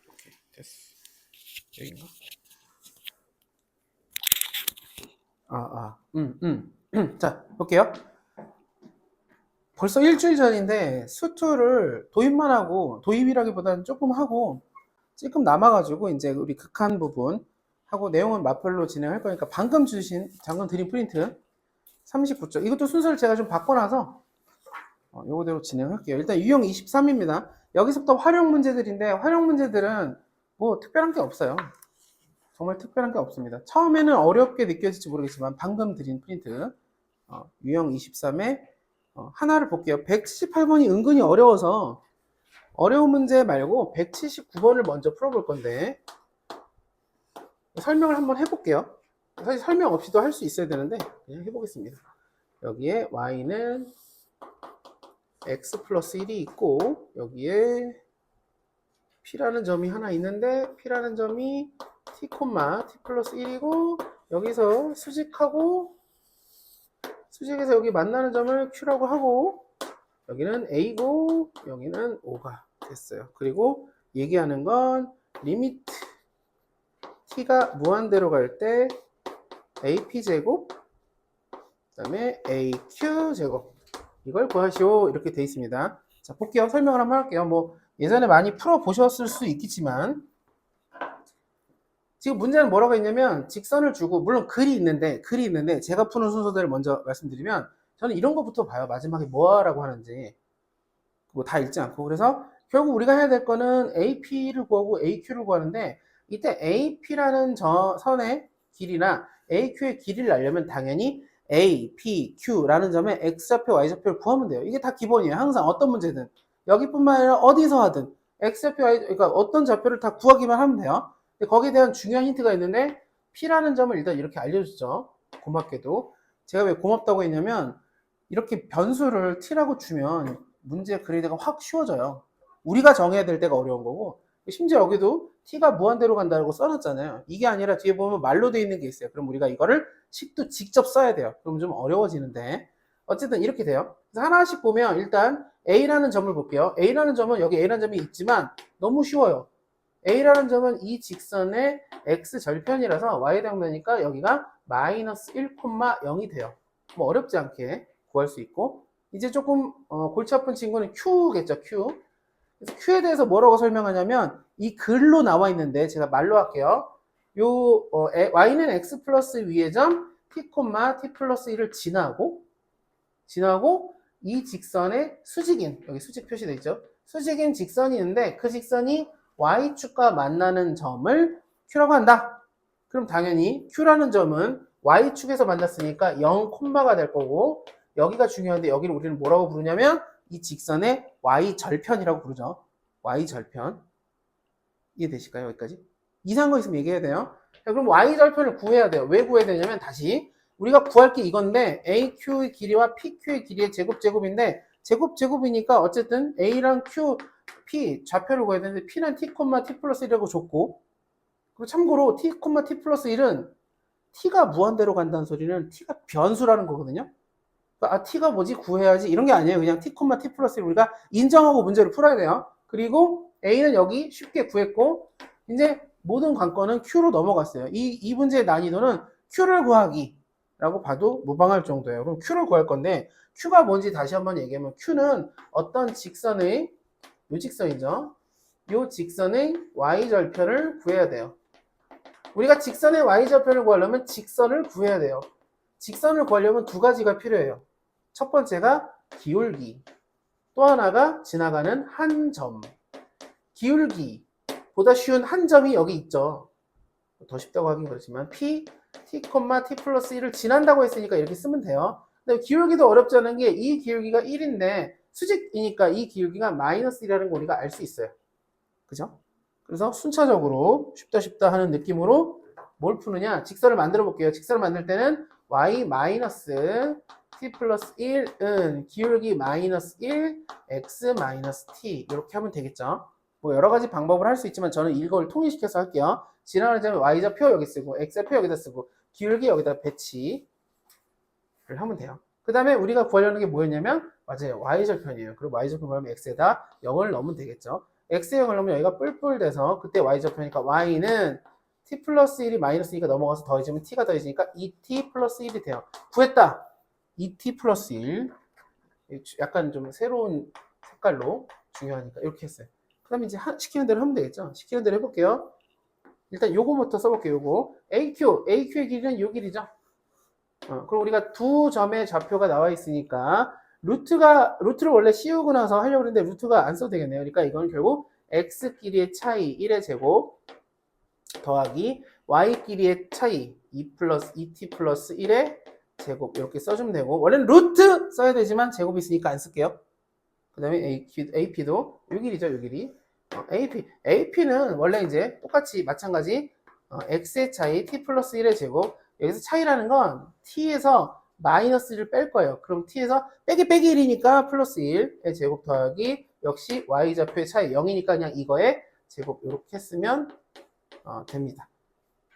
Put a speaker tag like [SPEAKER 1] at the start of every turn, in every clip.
[SPEAKER 1] 오케이, 됐어. 여긴가? 자, 볼게요. 벌써 일주일 전인데 수투를 도입만 하고, 도입이라기보다는 조금 하고 조금 남아가지고 이제 우리 극한 부분 하고 내용은 마플로 진행할 거니까 방금 드린 프린트 39쪽 이것도 순서를 제가 좀 바꿔놔서 요거대로 진행할게요. 일단 유형 23입니다. 여기서부터 활용 문제들인데 활용 문제들은 뭐 특별한 게 없어요. 정말 특별한 게 없습니다. 처음에는 어렵게 느껴질지 모르겠지만 방금 드린 프린트 유형 23에 하나를 볼게요. 178번이 은근히 어려워서 어려운 문제 말고 179번을 먼저 풀어볼 건데 설명을 한번 해볼게요. 사실 설명 없이도 할 수 있어야 되는데 그냥 해보겠습니다. 여기에 y는 x 플러스 1이 있고 여기에 p라는 점이 하나 있는데 p라는 점이 t, t 플러스 1이고 여기서 수직해서 여기 만나는 점을 q라고 하고 여기는 a고 여기는 o가 됐어요. 그리고 얘기하는 건 리미트 t가 무한대로 갈 때 ap제곱 그 다음에 aq제곱 이걸 구하시오 이렇게 돼 있습니다. 자 볼게요. 설명을 한번 할게요. 뭐 예전에 많이 풀어보셨을 수 있겠지만 지금 문제는 뭐라고 했냐면 직선을 주고 물론 글이 있는데 제가 푸는 순서대로 먼저 말씀드리면 저는 이런 것부터 봐요. 마지막에 뭐라고 하는지 뭐 다 읽지 않고 그래서 결국 우리가 해야 될 거는 AP를 구하고 AQ를 구하는데 이때 AP라는 선의 길이나 AQ의 길이를 알려면 당연히 A, P, Q라는 점에 X좌표, Y좌표를 구하면 돼요. 이게 다 기본이에요. 항상 어떤 문제든 여기뿐만 아니라 어디서 하든 X좌표, Y, 그러니까 어떤 좌표를 다 구하기만 하면 돼요. 거기에 대한 중요한 힌트가 있는데 P라는 점을 일단 이렇게 알려주죠. 고맙게도 제가 왜 고맙다고 했냐면 이렇게 변수를 T라고 주면 문제 그리기가 확 쉬워져요. 우리가 정해야 될 때가 어려운 거고 심지어 여기도 t가 무한대로 간다고 써놨잖아요. 이게 아니라 뒤에 보면 말로 되어 있는 게 있어요. 그럼 우리가 이거를 식도 직접 써야 돼요. 그럼 좀 어려워지는데 어쨌든 이렇게 돼요. 그래서 하나씩 보면 일단 A라는 점을 볼게요. A라는 점은 여기 A라는 점이 있지만 너무 쉬워요. A라는 점은 이 직선의 X절편이라서 Y에 해당되니까 여기가 마이너스 1,0이 돼요. 뭐 어렵지 않게 구할 수 있고 이제 조금 골치 아픈 친구는 Q겠죠. Q. 그래서 Q에 대해서 뭐라고 설명하냐면 이 글로 나와 있는데 제가 말로 할게요. y는 x 플러스 위의 점 t, t 플러스 1을 지나고 이 직선의 수직인 여기 수직 표시되어 있죠. 수직인 직선이 있는데 그 직선이 y축과 만나는 점을 Q라고 한다. 그럼 당연히 Q라는 점은 y축에서 만났으니까 0, 콤마가 될 거고 여기가 중요한데 여기를 우리는 뭐라고 부르냐면 이 직선의 y절편이라고 부르죠. y절편. 이해되실까요? 여기까지? 이상한 거 있으면 얘기해야 돼요. 자, 그럼 y절편을 구해야 돼요. 왜 구해야 되냐면 다시 우리가 구할 게 이건데 AQ의 길이와 PQ의 길이의 제곱인데 제곱이니까 어쨌든 A랑 Q, P 좌표를 구해야 되는데 P는 T, T 플러스 1이라고 줬고 그리고 참고로 T, T 플러스 1은 T가 무한대로 간다는 소리는 T가 변수라는 거거든요. T가 뭐지? 구해야지. 이런 게 아니에요. 그냥 T, T 플러스 1 우리가 인정하고 문제를 풀어야 돼요. 그리고 A는 여기 쉽게 구했고 이제 모든 관건은 Q로 넘어갔어요. 이 문제의 난이도는 Q를 구하기라고 봐도 무방할 정도예요. 그럼 Q를 구할 건데 Q가 뭔지 다시 한번 얘기하면 Q는 어떤 직선의 요 직선이죠. 요 직선의 Y절편을 구해야 돼요. 우리가 직선의 Y절편을 구하려면 직선을 구해야 돼요. 직선을 구하려면 두 가지가 필요해요. 첫 번째가 기울기, 또 하나가 지나가는 한 점. 기울기보다 쉬운 한 점이 여기 있죠. 더 쉽다고 하긴 그렇지만 P, T, T 플러스 1을 지난다고 했으니까 이렇게 쓰면 돼요. 근데 기울기도 어렵지 않은 게 이 기울기가 1인데 수직이니까 이 기울기가 마이너스 1이라는 거 우리가 알 수 있어요. 그죠? 그래서 순차적으로 쉽다 하는 느낌으로 뭘 푸느냐? 직선을 만들어 볼게요. 직선을 만들 때는 y 마이너스 t 플러스 1은 기울기 마이너스 1 x 마이너스 t 이렇게 하면 되겠죠. 뭐 여러 가지 방법을 할 수 있지만 저는 이걸 통일시켜서 할게요. 지나가는 점에 y좌표 여기 쓰고 x좌표 여기다 쓰고 기울기 여기다 배치를 하면 돼요. 그 다음에 우리가 구하려는 게 뭐였냐면 맞아요. y절편이에요. 그리고 y절편 구하면 x에다 0을 넣으면 되겠죠. x에 걸으면 여기가 뿔뿔 돼서 그때 y좌표니까 y는 t 플러스 1이 마이너스 2가 넘어가서 더해지면 t가 더해지니까 2t 플러스 1이 돼요. 구했다. 2t 플러스 1. 약간 좀 새로운 색깔로 중요하니까 이렇게 했어요. 그 다음에 이제 시키는 대로 하면 되겠죠. 시키는 대로 해볼게요. 일단 요거부터 써볼게요. 요거 AQ의 길이는 요 길이죠. 그럼 우리가 두 점의 좌표가 나와 있으니까 루트를 원래 씌우고 나서 하려고 했는데 루트가 안 써도 되겠네요. 그러니까 이건 결국 x 길이의 차이 1의 제곱 더하기 y 길이의 차이 2 플러스 2t 플러스 1의 제곱 이렇게 써주면 되고, 원래는 루트 써야 되지만 제곱이 있으니까 안 쓸게요. 그 다음에 AP도 요 길이죠. 요 길이. AP는 원래 이제 똑같이 마찬가지 x의 차이 t 플러스 1의 제곱, 여기서 차이라는 건 t에서 마이너스 1을 뺄 거예요. 그럼 t에서 빼기 1이니까 플러스 1의 제곱 더하기 역시 y좌표의 차이 0이니까 그냥 이거의 제곱 이렇게 했으면 됩니다.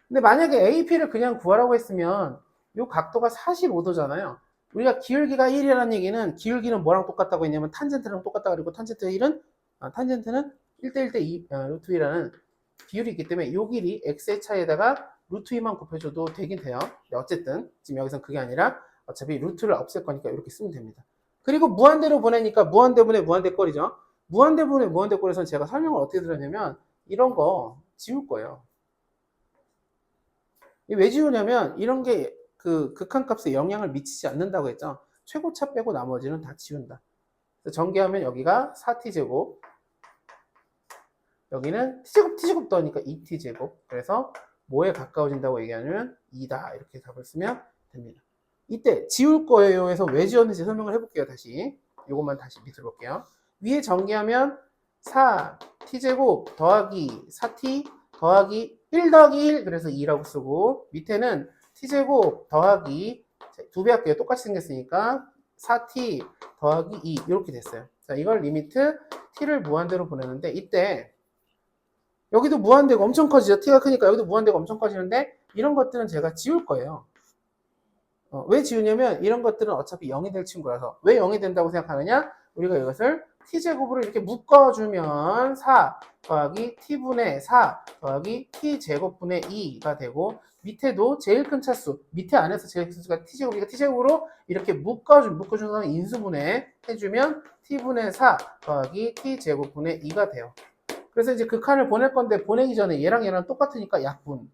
[SPEAKER 1] 근데 만약에 AP를 그냥 구하라고 했으면 이 각도가 45도잖아요. 우리가 기울기가 1이라는 얘기는 기울기는 뭐랑 똑같다고 했냐면 탄젠트랑 똑같다. 그리고 탄젠트는 1대1대2 루트 2라는 비율이 있기 때문에 이 길이 x의 차이에다가 루트 2만 곱해줘도 되긴 돼요. 어쨌든 지금 여기서는 그게 아니라 어차피 루트를 없앨 거니까 이렇게 쓰면 됩니다. 그리고 무한대로 보내니까 무한대분의 무한대꼴이죠. 무한대분의 무한대꼴에서는 제가 설명을 어떻게 드렸냐면 이런 거 지울 거예요. 왜 지우냐면 이런 게 그 극한값에 영향을 미치지 않는다고 했죠. 최고차 빼고 나머지는 다 지운다. 전개하면 여기가 4t제곱, 여기는 t제곱 더하니까 2t제곱. 그래서 뭐에 가까워진다고 얘기하냐면 2다. 이렇게 답을 쓰면 됩니다. 이때 지울 거예요 해서 왜 지웠는지 설명을 해볼게요. 다시 이것만 다시 밑으로 볼게요. 위에 전개하면 4t제곱 더하기 4t 더하기 1 더하기 1, 그래서 2라고 쓰고, 밑에는 t제곱 더하기 2배 할게요. 똑같이 생겼으니까 4t 더하기 2 이렇게 됐어요. 자, 이걸 리미트 t를 무한대로 보내는데 이때 여기도 무한대가 엄청 커지죠. t가 크니까 여기도 무한대가 엄청 커지는데 이런 것들은 제가 지울 거예요. 왜 지우냐면 이런 것들은 어차피 0이 될 친구라서. 왜 0이 된다고 생각하느냐? 우리가 이것을 t제곱으로 이렇게 묶어주면 4 더하기 t분의 4 더하기 t제곱분의 2가 되고, 밑에도 제일 큰 차수, 밑에 안에서 제일 큰 차수가 t제곱이니까 t제곱으로 이렇게 묶어주는 인수분해 해주면 t분의 4 더하기 t제곱분의 2가 돼요. 그래서 이제 극한을 보낼 건데 보내기 전에 얘랑 똑같으니까 약분.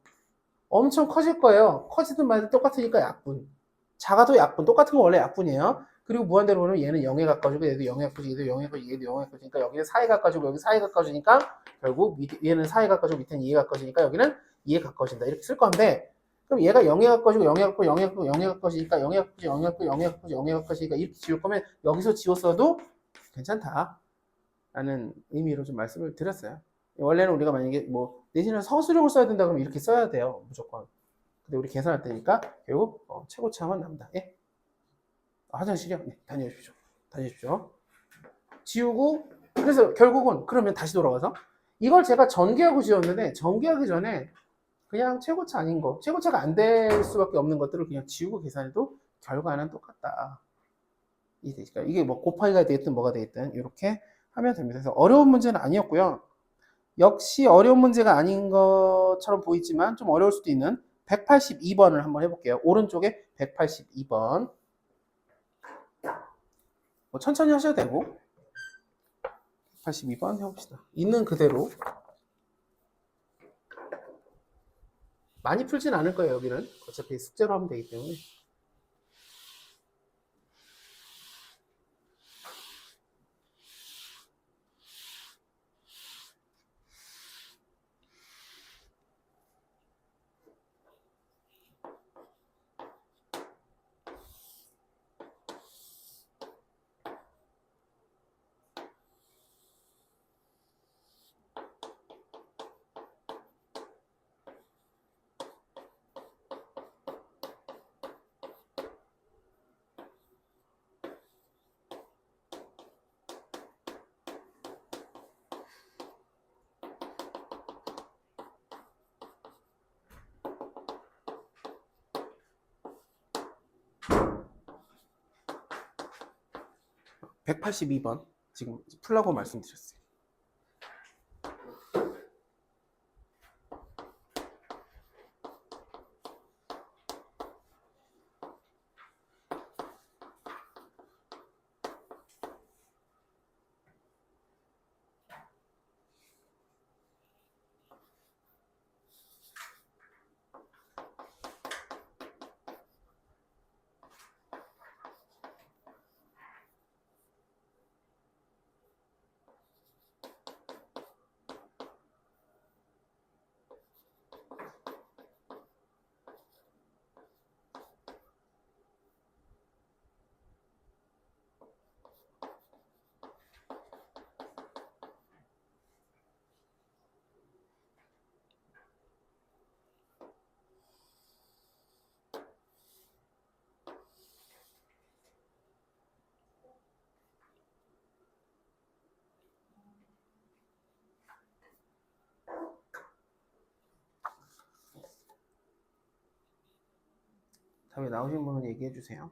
[SPEAKER 1] 엄청 커질 거예요. 커지든 말든 똑같으니까 약분. 작아도 약분. 똑같은 건 원래 약분이에요. 그리고 무한대로 보면 얘는 0에 가까워지고 얘도 0에 가까워지고 얘도 0에 가까워지고 얘도 0에 가까워지니까 여기는 4에 가까워지고 여기 4에 가까워지니까 결국 얘는 4에 가까워지고 밑에는 2에 가까워지니까 여기는 2에 가까워진다. 이렇게 쓸 건데, 그럼 얘가 0에 가까워지고 0에 가까워지고 0에 가까워지고 0에 가까워지니까 0에 가까워지고 0에 가까워지고 0에 가까워지고 0에 가까워지니까 이렇게 지울 거면 여기서 지웠어도 괜찮다 라는 의미로 좀 말씀을 드렸어요. 원래는 우리가 만약에 뭐 내지는 서술형을 써야 된다 그러면 이렇게 써야 돼요. 무조건. 근데 우리 계산할 때니까 결국 최고차만 남다. 예? 화장실이요? 네, 다녀오십시오. 지우고, 그래서 결국은 그러면 다시 돌아가서 이걸 제가 전개하고 지웠는데 전개하기 전에 그냥 최고차 아닌 거, 최고차가 안 될 수밖에 없는 것들을 그냥 지우고 계산해도 결과는 똑같다. 이게 뭐 곱하기가 되겠든 뭐가 되겠든 이렇게 하면 됩니다. 그래서 어려운 문제는 아니었고요. 역시 어려운 문제가 아닌 것처럼 보이지만 좀 어려울 수도 있는 182번을 한번 해볼게요. 오른쪽에 182번. 뭐 천천히 하셔도 되고 182번 해봅시다. 있는 그대로. 많이 풀진 않을 거예요. 여기는 어차피 숙제로 하면 되기 때문에. (182번) 지금 풀라고 말씀드렸어요. 답이 나오신 분은 얘기해 주세요.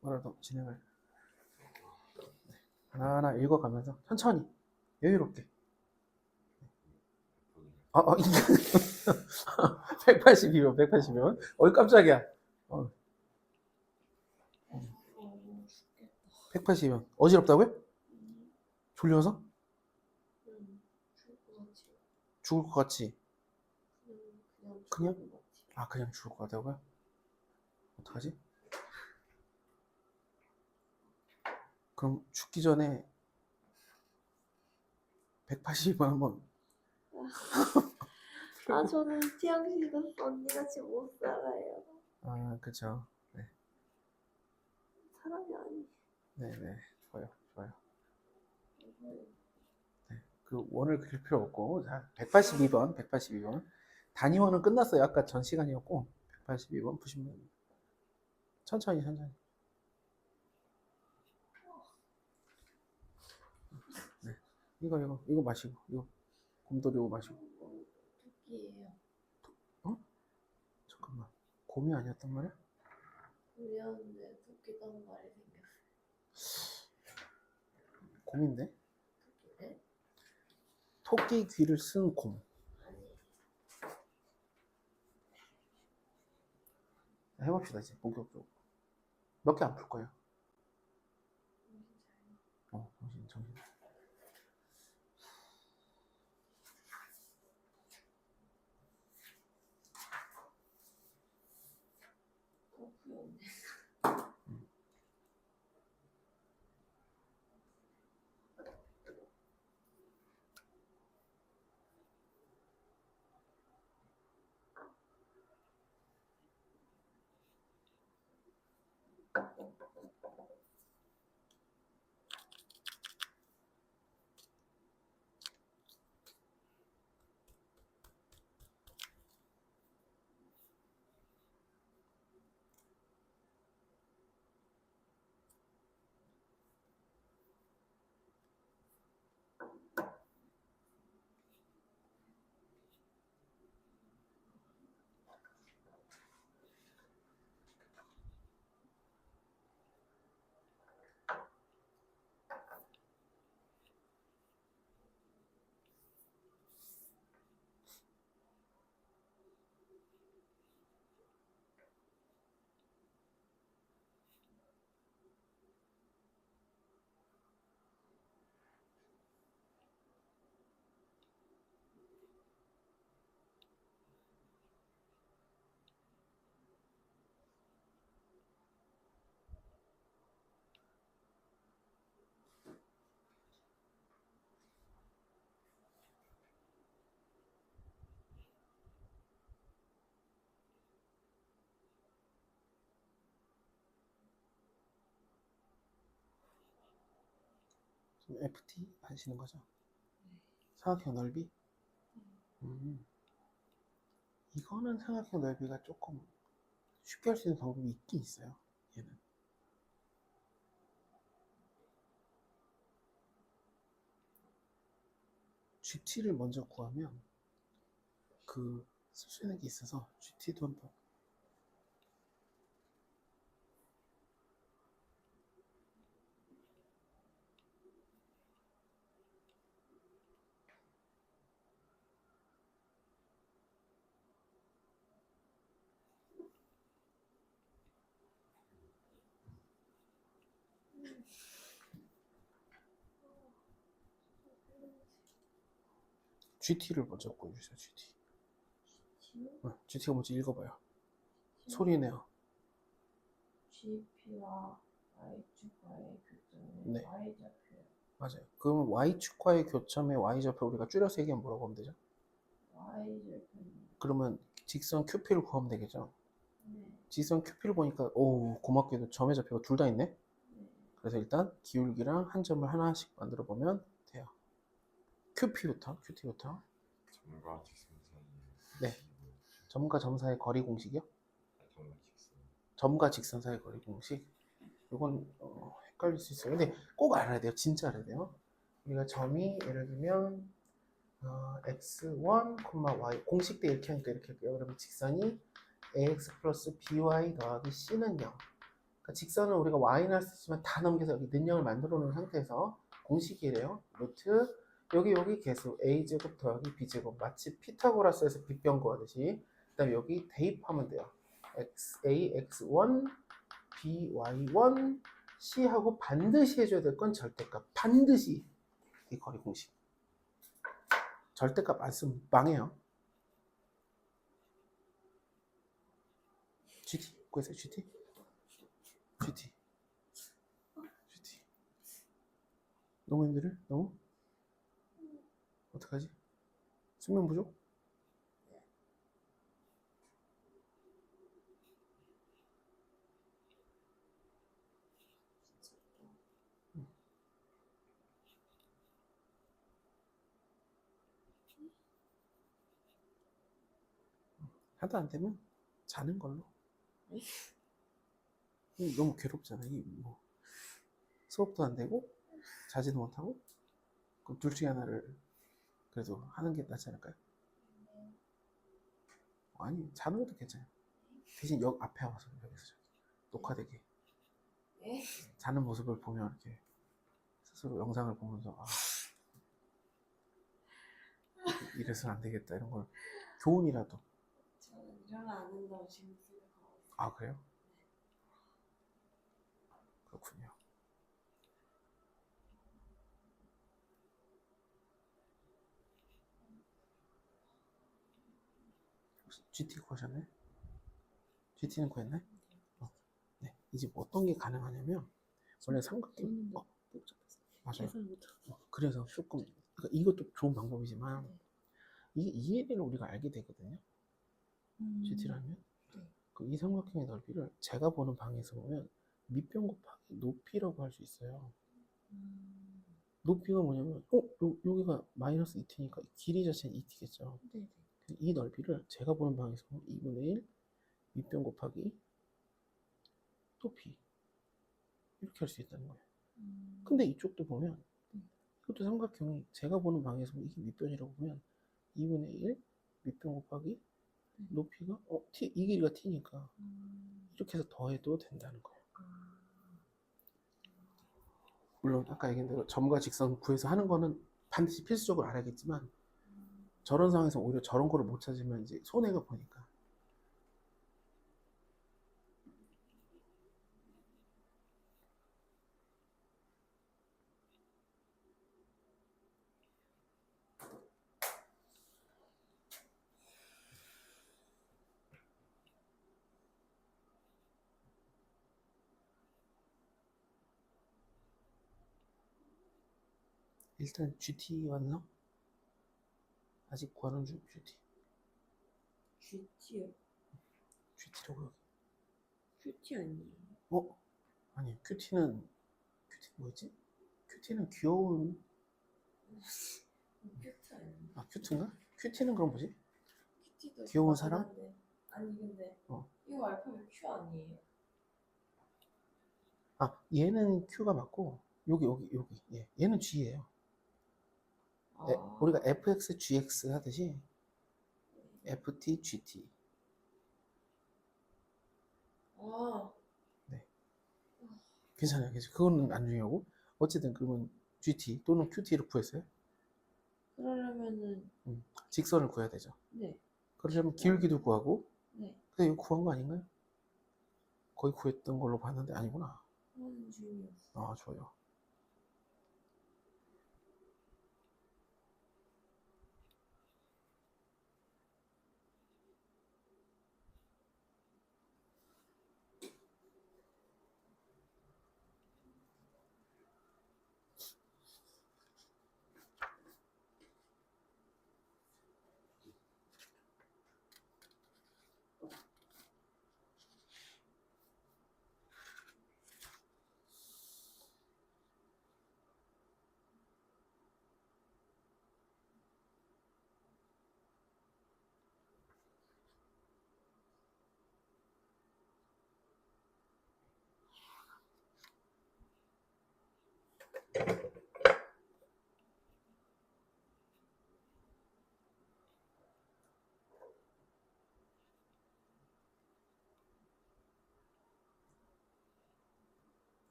[SPEAKER 1] 뭐라도 진행을 하나하나 읽어가면서 천천히 여유롭게 182번 182번 어이 깜짝이야 182번 어지럽다고요? 졸려서? 죽을 것 같이 그냥? 그냥 죽을 것 같다고요? 어떡하지? 그럼 죽기 전에 182번 한번
[SPEAKER 2] 저는 태양씨가 언니같이 못 살아요.
[SPEAKER 1] 그쵸. 네.
[SPEAKER 2] 사람이 아니.
[SPEAKER 1] 네네 좋아요. 네. 그 원을 그릴 필요 없고 자 182번 단위원은 끝났어요. 아까 전 시간이었고 182번 푸시면 됩니다. 천천히 네. 이거 마시고 이거 곰돌이 이거 마시고
[SPEAKER 2] 토끼예요.
[SPEAKER 1] 잠깐만 곰이 아니었단 말이야?
[SPEAKER 2] 미안한데 토끼가 한 마리 생겼어요.
[SPEAKER 1] 곰인데?
[SPEAKER 2] 네?
[SPEAKER 1] 토끼 귀를 쓴 곰. 해봅시다 이제 본격적으로. 몇 개 안 풀 거예요. 정신. FT 하시는 거죠? 삼각형 넓이? 이거는 삼각형 넓이가 조금 쉽게 할 수 있는 방법이 있긴 있어요. 얘는. GT를 먼저 구하면 쓸 수 있는 게 있어서 GT도 한번 GT를 먼저 보여주세요. GT.
[SPEAKER 2] T,
[SPEAKER 1] GT가 먼저 읽어봐요. 소리 내요.
[SPEAKER 2] GP와 Y축과의 교점의
[SPEAKER 1] 네.
[SPEAKER 2] Y좌표.
[SPEAKER 1] 맞아요. 그러면 Y축과의 교점의 Y좌표 우리가 줄여서 얘기하면 뭐라고 하면 되죠?
[SPEAKER 2] Y좌표.
[SPEAKER 1] 그러면 직선 QP를 구하면 되겠죠?
[SPEAKER 2] 네.
[SPEAKER 1] 직선 QP를 보니까 오 고맙게도 점의 좌표가 둘 다 있네?
[SPEAKER 2] 네.
[SPEAKER 1] 그래서 일단 기울기랑 한 점을 하나씩 만들어 보면 돼요. QP부터 QT부터
[SPEAKER 3] 점과 직선 사이의
[SPEAKER 1] 네. 점과 점 사이의 거리 공식이요?
[SPEAKER 3] 점과 직선.
[SPEAKER 1] 점과 직선 사이의 거리 공식. 이건 헷갈릴 수 있어요. 근데 꼭 알아야 돼요. 진짜 알아야 돼요. 우리가 점이 예를 들면 x1, y 공식 때 이렇게 하니까 이렇게 할게요. 그러면 직선이 ax 플러스 by 더하기 c는 0. 그러니까 직선은 우리가 y는 할 수 있지만 다 넘겨서 여기 는영을 만들어 놓은 상태에서 공식이래요. 루트 여기 개수 a제곱 더하기 b제곱 마치 피타고라스에서 빗변 구하듯이 그 다음에 여기 대입하면 돼요. ax1 by1 c하고 반드시 해줘야 될 건 절대값. 반드시 이 거리 공식. 절대값 안 쓰면 망해요. GT 구해서 GT 너무 힘들어? 너무? 어떡하지? 수면 부족? 하도 안 되면 자는 걸로. 너무 괴롭잖아. 뭐 수업도 안 되고 자지도 못하고 그럼 둘 중에 하나를 그래도 하는 게 낫지 않을까요? 아니 자는 것도 괜찮아요. 대신 역 앞에 와서 여기서 저기 녹화되게
[SPEAKER 2] 네.
[SPEAKER 1] 자는 모습을 보면 이렇게 스스로 영상을 보면서 이래서는 안 되겠다 이런 걸 교훈이라도.
[SPEAKER 2] 저는 일어나 안 된다고 지금 생각하고 있어요.
[SPEAKER 1] 아 그래요? 그렇군요. 혹시 GT 구하셨나요? GT는 구했나요? 네. 이제 어떤 게 가능하냐면 원래 삼각형 맞아요. 그래서 조금 그러니까 이것도 좋은 방법이지만 이게 EL을 우리가 알게 되거든요. GT라면 이 삼각형의 넓이를 제가 보는 방에서 보면 밑변 곱하기 높이라고 할 수 있어요. 높이가 뭐냐면 여기가 마이너스 2t니까 길이 자체는 2t겠죠. 이 넓이를 제가 보는 방에서 2분의 1 밑변 곱하기 높이 이렇게 할 수 있다는 거예요. 근데 이쪽도 보면 이것도 삼각형이 제가 보는 방에서 이게 밑변이라고 보면 2분의 1 밑변 곱하기 높이가 이 길이가 t니까 이렇게 해서 더해도 된다는 거예요. 물론 아까 얘기한 대로 점과 직선 구해서 하는 거는 반드시 필수적으로 알아야겠지만 저런 상황에서 오히려 저런 거를 못 찾으면 이제 손해가 보니까. 일단 GT 왔나? 아직 구하는 중 GT.
[SPEAKER 2] GT요?
[SPEAKER 1] GT라고 여기.
[SPEAKER 2] QT 아니에요?
[SPEAKER 1] 아니 QT 뭐였지? QT는 귀여운
[SPEAKER 2] QT 아니에요?
[SPEAKER 1] 큐트인가? 큐티는 그럼 뭐지?
[SPEAKER 2] QT도
[SPEAKER 1] 귀여운 사람?
[SPEAKER 2] 아니 근데
[SPEAKER 1] 어.
[SPEAKER 2] 이거 알파벳 Q 아니에요?
[SPEAKER 1] 얘는 Q가 맞고 여기 얘는 G예요. 우리가 fx, gx 하듯이 ft, gt. 네. 괜찮아요. 그거는 안 중요하고 어쨌든 그러면 gt 또는 qt를 구했어요.
[SPEAKER 2] 그러려면은
[SPEAKER 1] 직선을 구해야 되죠.
[SPEAKER 2] 네.
[SPEAKER 1] 그러려면 기울기도 구하고.
[SPEAKER 2] 네.
[SPEAKER 1] 근데 이거 구한 거 아닌가요? 거의 구했던 걸로 봤는데 아니구나.
[SPEAKER 2] 하는 중이었어.
[SPEAKER 1] 좋아요.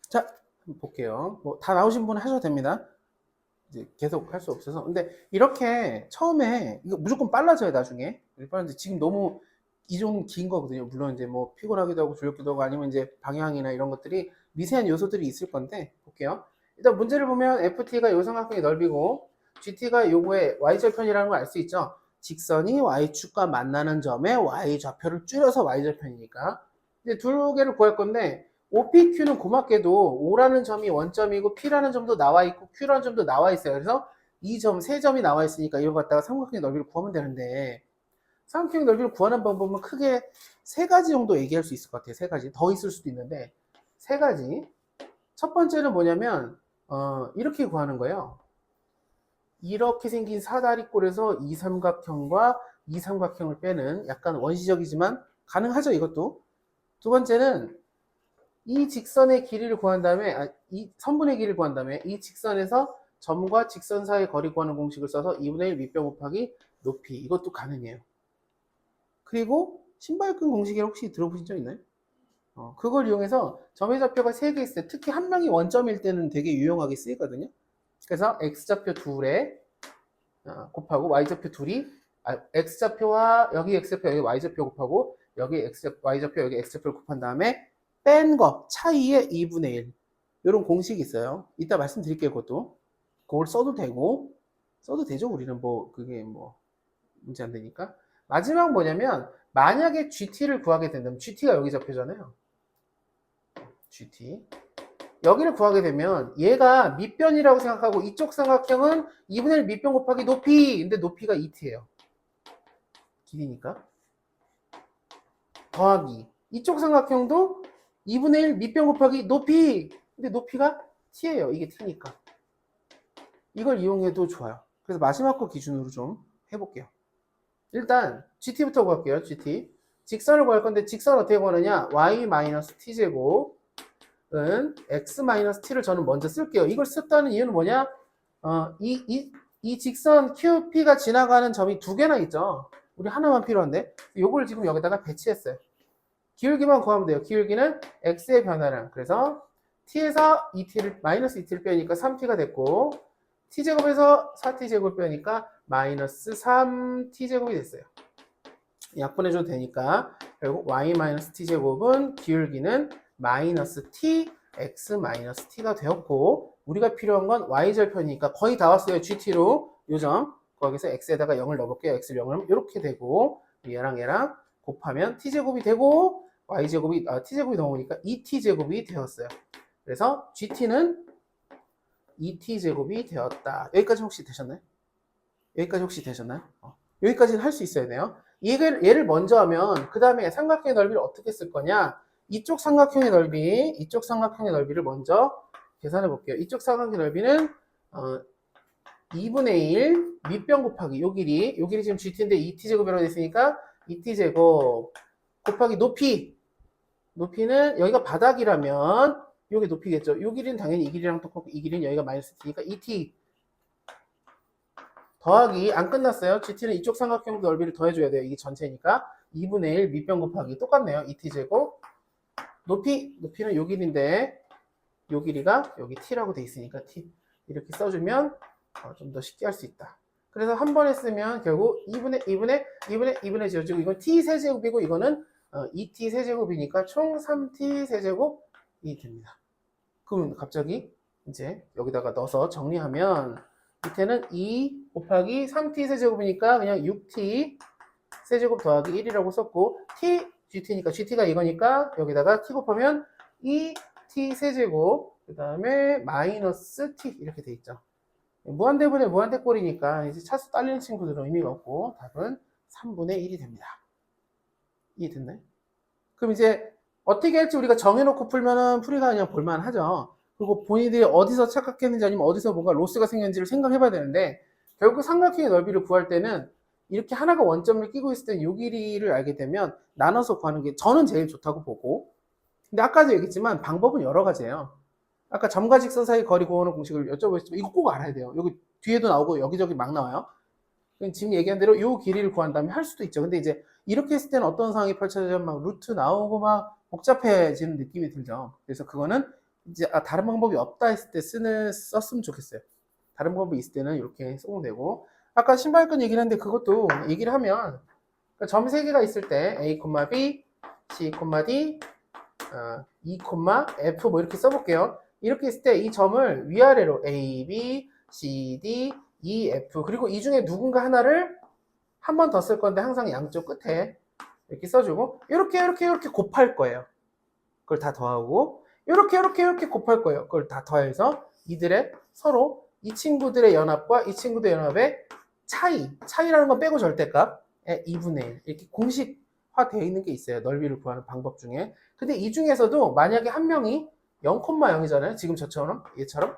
[SPEAKER 1] 자, 한번 볼게요. 뭐 다 나오신 분은 하셔도 됩니다. 이제 계속 할 수 없어서. 근데 이렇게 처음에 이거 무조건 빨라져요, 나중에. 빨라져. 지금 너무 이 정도 긴 거거든요. 물론 이제 뭐 피곤하기도 하고 졸렵기도 하고 아니면 이제 방향이나 이런 것들이 미세한 요소들이 있을 건데 볼게요. 일단 문제를 보면 FT가 요 삼각형의 넓이고 GT가 요거의 y절편이라는 걸 알 수 있죠. 직선이 y축과 만나는 점의 y좌표를 줄여서 y절편이니까. 이제 두 개를 구할 건데 OPQ는 고맙게도 O라는 점이 원점이고 P라는 점도 나와 있고 Q라는 점도 나와 있어요. 그래서 이 점, 세 점이 나와 있으니까 이걸 갖다가 삼각형의 넓이를 구하면 되는데 삼각형의 넓이를 구하는 방법은 크게 세 가지 정도 얘기할 수 있을 것 같아요. 세 가지. 더 있을 수도 있는데 세 가지. 첫 번째는 뭐냐면 이렇게 구하는 거예요. 이렇게 생긴 사다리꼴에서 이 삼각형과 이 삼각형을 빼는 약간 원시적이지만 가능하죠, 이것도. 두 번째는 이 직선의 길이를 구한 다음에 이 선분의 길이를 구한 다음에 이 직선에서 점과 직선 사이의 거리 구하는 공식을 써서 2분의 1 밑변 곱하기 높이. 이것도 가능해요. 그리고 신발끈 공식이라고 혹시 들어보신 적 있나요? 그걸 이용해서 점의 좌표가 3개 있을 때 특히 한 명이 원점일 때는 되게 유용하게 쓰이거든요. 그래서 x좌표 둘에 곱하고 y좌표 둘이 x좌표와 여기 x좌표 여기 y좌표 곱하고 여기 y좌표 여기 x좌표를 곱한 다음에 뺀 거 차이의 2분의 1 이런 공식이 있어요. 이따 말씀드릴게요. 그것도 그걸 써도 되죠. 우리는 뭐 그게 뭐 문제 안 되니까. 마지막 뭐냐면 만약에 GT를 구하게 된다면 GT가 여기 잡혀잖아요. GT 여기를 구하게 되면 얘가 밑변이라고 생각하고 이쪽 삼각형은 2분의 1 밑변 곱하기 높이. 근데 높이가 2t예요. 길이니까. 더하기 이쪽 삼각형도 2분의 1 밑변 곱하기 높이. 근데 높이가 t예요. 이게 t니까. 이걸 이용해도 좋아요. 그래서 마지막 거 기준으로 좀 해볼게요. 일단 GT부터 구할게요. GT. 직선을 구할 건데 직선 어떻게 구하느냐? y-t제곱 은 x-t를 저는 먼저 쓸게요. 이걸 썼다는 이유는 뭐냐? 이 직선 QP가 지나가는 점이 두 개나 있죠. 우리 하나만 필요한데 요걸 지금 여기다가 배치했어요. 기울기만 구하면 돼요. 기울기는 x의 변화량. 그래서 t에서 2t를 마이너스 2t를 빼니까 3t가 됐고 t제곱에서 4t제곱을 빼니까 마이너스 3t제곱이 됐어요. 약분해줘도 되니까 결국 y-t제곱은 기울기는 마이너스 t, x 마이너스 t가 되었고 우리가 필요한 건 y절편이니까 거의 다 왔어요. GT로 요점 거기서 x에다가 0을 넣어볼게요. x를 0을 하면 이렇게 되고 얘랑 곱하면 t제곱이 되고 y제곱이 t제곱이 넘어오니까 2t제곱이 되었어요. 그래서 GT는 2t제곱이 되었다. 여기까지 혹시 되셨나요? 여기까지는 할 수 있어야 돼요. 얘를 먼저 하면 그 다음에 삼각형의 넓이를 어떻게 쓸 거냐? 이쪽 삼각형의 넓이를 먼저 계산해 볼게요. 이쪽 삼각형의 넓이는 2분의 1 밑변 곱하기 요 길이 지금 GT인데 2t제곱이라고 됐으니까 2t제곱 곱하기 높이는 여기가 바닥이라면 요게 높이겠죠. 요 길이는 당연히 이 길이랑 똑같고 이 길이는 여기가 마이너스 t니까 2t 더하기 안 끝났어요. GT는 이쪽 삼각형 넓이를 더해줘야 돼요. 이게 전체니까 2분의 1 밑변 곱하기 똑같네요. 2t제곱 높이는 요 길인데 요 길이가 여기 t라고 돼 있으니까 t 이렇게 써주면 좀 더 쉽게 할 수 있다. 그래서 한 번에 쓰면 결국 2분의 제곱이고 이건 t 세제곱이고 이거는 2t 세제곱이니까 총 3t 세제곱이 됩니다. 그럼 갑자기 이제 여기다가 넣어서 정리하면 밑에는 2 곱하기 3t 세제곱이니까 그냥 6t 세제곱 더하기 1이라고 썼고 t GT니까 GT가 이거니까 여기다가 t 곱하면 2t 세제곱 그 다음에 마이너스 t 이렇게 돼 있죠. 무한대분의 무한대꼴이니까 이제 차수 딸리는 친구들은 의미가 없고 답은 3분의 1이 됩니다. 이해됐나요? 그럼 이제 어떻게 할지 우리가 정해놓고 풀면은 풀이가 그냥 볼만하죠. 그리고 본인들이 어디서 착각했는지 아니면 어디서 뭔가 로스가 생겼는지를 생각해봐야 되는데 결국 삼각형의 넓이를 구할 때는 이렇게 하나가 원점을 끼고 있을 때 요 길이를 알게 되면 나눠서 구하는 게 저는 제일 좋다고 보고 근데 아까도 얘기했지만 방법은 여러 가지예요. 아까 점과 직선 사이 거리 구하는 공식을 여쭤보셨지만 이거 꼭 알아야 돼요. 여기 뒤에도 나오고 여기저기 막 나와요. 지금 얘기한 대로 요 길이를 구한 다음에 할 수도 있죠. 근데 이제 이렇게 했을 때는 어떤 상황이 펼쳐지면 막 루트 나오고 막 복잡해지는 느낌이 들죠. 그래서 그거는 이제 다른 방법이 없다 했을 때 썼으면 좋겠어요. 다른 방법이 있을 때는 이렇게 써도 되고, 아까 신발끈 얘기를 했는데 그것도 얘기를 하면 그러니까 점 3개가 있을 때 A, B, C, D, E, F 뭐 이렇게 써볼게요. 이렇게 있을 때 이 점을 위아래로 A, B, C, D, E, F 그리고 이 중에 누군가 하나를 한 번 더 쓸 건데 항상 양쪽 끝에 이렇게 써주고 이렇게 곱할 거예요. 그걸 다 더하고 이렇게 곱할 거예요. 그걸 다 더해서 이들의 서로 이 친구들의 연합과 이 친구들의 연합의 차이라는 건 빼고 절대값의 2분의 1 이렇게 공식화되어 있는 게 있어요. 넓이를 구하는 방법 중에. 근데 이 중에서도 만약에 한 명이 0,0이잖아요. 지금 저처럼 얘처럼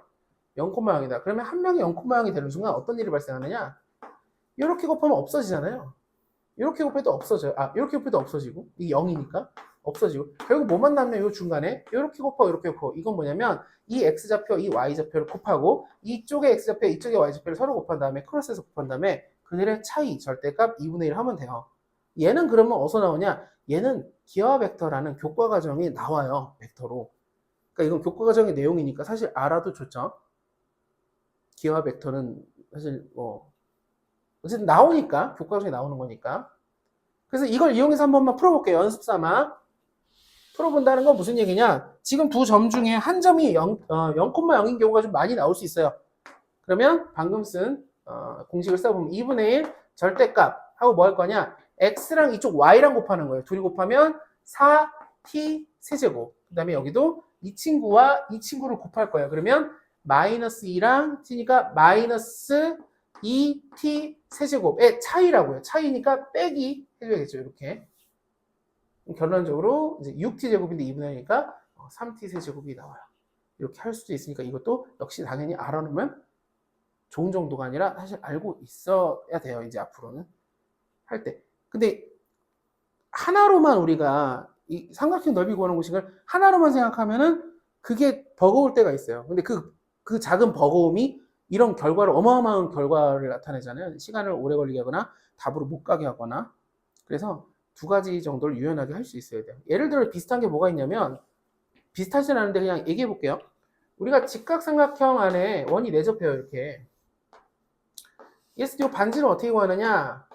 [SPEAKER 1] 0,0이다. 그러면 한 명이 0,0이 되는 순간 어떤 일이 발생하느냐? 이렇게 곱하면 없어지잖아요. 이렇게 곱해도 없어져요. 이렇게 곱해도 없어지고 이게 0이니까 없어지고 결국 뭐만 남냐? 이 중간에 이렇게 곱하고 이렇게 곱하고 이건 뭐냐면 이 x좌표, 이 y좌표를 곱하고 이쪽의 x좌표, 이쪽의 y좌표를 서로 곱한 다음에 크로스해서 곱한 다음에 그들의 차이 절대값 2분의 1 하면 돼요. 얘는 그러면 어디서 나오냐? 얘는 기하 벡터라는 교과 과정이 나와요. 벡터로. 그러니까 이건 교과 과정의 내용이니까 사실 알아도 좋죠. 기하 벡터는 사실 어쨌든 나오니까 교과 과정에 나오는 거니까. 그래서 이걸 이용해서 한 번만 풀어볼게요. 연습 삼아. 풀어본다는 건 무슨 얘기냐? 지금 두 점 중에 한 점이 0,0인 경우가 좀 많이 나올 수 있어요. 그러면 방금 쓴 공식을 써보면 2분의 1 절대값 하고 뭐 할 거냐? x랑 이쪽 y랑 곱하는 거예요. 둘이 곱하면 4t 세제곱. 그 다음에 여기도 이 친구와 이 친구를 곱할 거예요. 그러면 마이너스 2랑 t니까 마이너스 2t 세제곱의 차이라고요. 차이니까 빼기 해줘야겠죠. 이렇게. 결론적으로 이제 6t 제곱인데 2분의 1이니까 3t 세제곱이 나와요. 이렇게 할 수도 있으니까 이것도 역시 당연히 알아놓으면 좋은 정도가 아니라 사실 알고 있어야 돼요. 이제 앞으로는 할 때. 근데 하나로만 우리가 이 삼각형 넓이 구하는 공식을 하나로만 생각하면은 그게 버거울 때가 있어요. 근데 그 작은 버거움이 이런 결과를 어마어마한 결과를 나타내잖아요. 시간을 오래 걸리게 하거나 답으로 못 가게 하거나. 그래서 두 가지 정도를 유연하게 할 수 있어야 돼요. 예를 들어 비슷한 게 뭐가 있냐면 비슷하진 않은데 그냥 얘기해 볼게요. 우리가 직각삼각형 안에 원이 내접해요. 이렇게. 이 반지를 어떻게 구하느냐?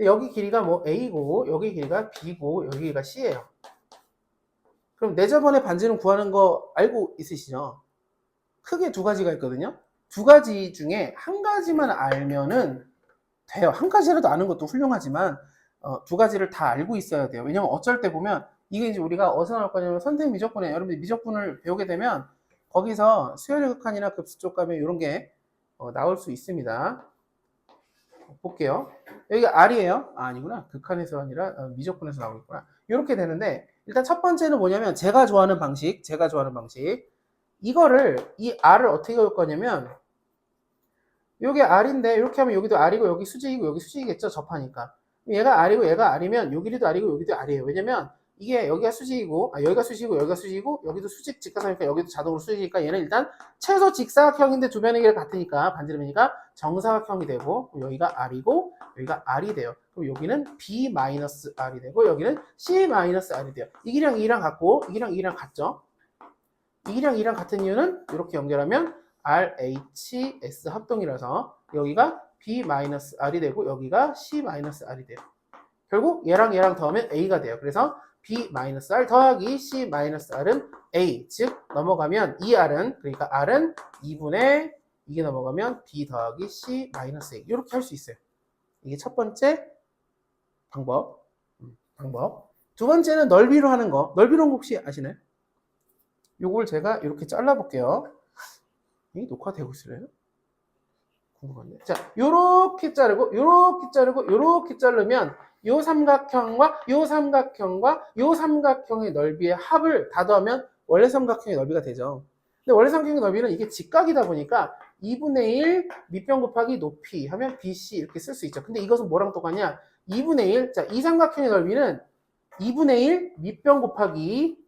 [SPEAKER 1] 여기 길이가 뭐 A고 여기 길이가 B고 여기 길이가 C예요. 그럼 내접원의 반지는 구하는 거 알고 있으시죠? 크게 두 가지가 있거든요. 두 가지 중에 한 가지만 알면은 돼요. 한 가지라도 아는 것도 훌륭하지만 두 가지를 다 알고 있어야 돼요. 왜냐면 어쩔 때 보면 이게 이제 우리가 어디서 나올 거냐면 선택 미적분에 여러분들이 미적분을 배우게 되면 거기서 수열의 극한이나 급수 쪽값에 이런 게 나올 수 있습니다. 볼게요. 여기가 R이에요. 아니구나. 극한에서 아니라 미적분에서 나오겠구나. 이렇게 되는데 일단 첫 번째는 뭐냐면 제가 좋아하는 방식 이거를 이 R을 어떻게 할 거냐면 요게 R인데 이렇게 하면 여기도 R이고 여기 수직이고 여기 수직이겠죠. 접하니까. 얘가 R이고 얘가 R이면 요 길이도 R이고 여기도 R이에요. 왜냐면 이게 여기가 수직이고 여기가 수직이고 여기가 수직이고 여기도 수직 직각삼이니까 여기도 자동으로 수직이니까 얘는 일단 최소 직사각형인데 두 변의 길이 같으니까 반지름이니까 정사각형이 되고 여기가 R이고 여기가 R이 돼요. 그럼 여기는 B-R이 되고 여기는 C-R이 돼요. 이 길이랑 이랑 같고 이 길이랑 이랑 같죠. 이 길이랑 이랑 같은 이유는 이렇게 연결하면 RHS 합동이라서 여기가 B-R이 되고 여기가 C-R이 돼요. 결국 얘랑 얘랑 더하면 A가 돼요. 그래서 B-R 더하기 C-R은 A, 즉 넘어가면 이 R은 그러니까 R은 2분의 이게 넘어가면 B 더하기 C-A 이렇게 할 수 있어요. 이게 첫 번째 방법. 두 번째는 넓이로 하는 거. 넓이로 혹시 아시나요? 요걸 제가 이렇게 잘라볼게요. 이게 녹화되고 있으래요? 궁금한데. 자, 요렇게 자르고, 요렇게 자르고, 요렇게 자르면 요 삼각형과 요 삼각형과 요 삼각형의 넓이의 합을 다 더하면 원래 삼각형의 넓이가 되죠. 근데 원래 삼각형의 넓이는 이게 직각이다 보니까 2분의 1 밑변 곱하기 높이 하면 BC 이렇게 쓸 수 있죠. 근데 이것은 뭐랑 똑같냐? 2분의 1, 자, 이 삼각형의 넓이는 2분의 1 밑변 곱하기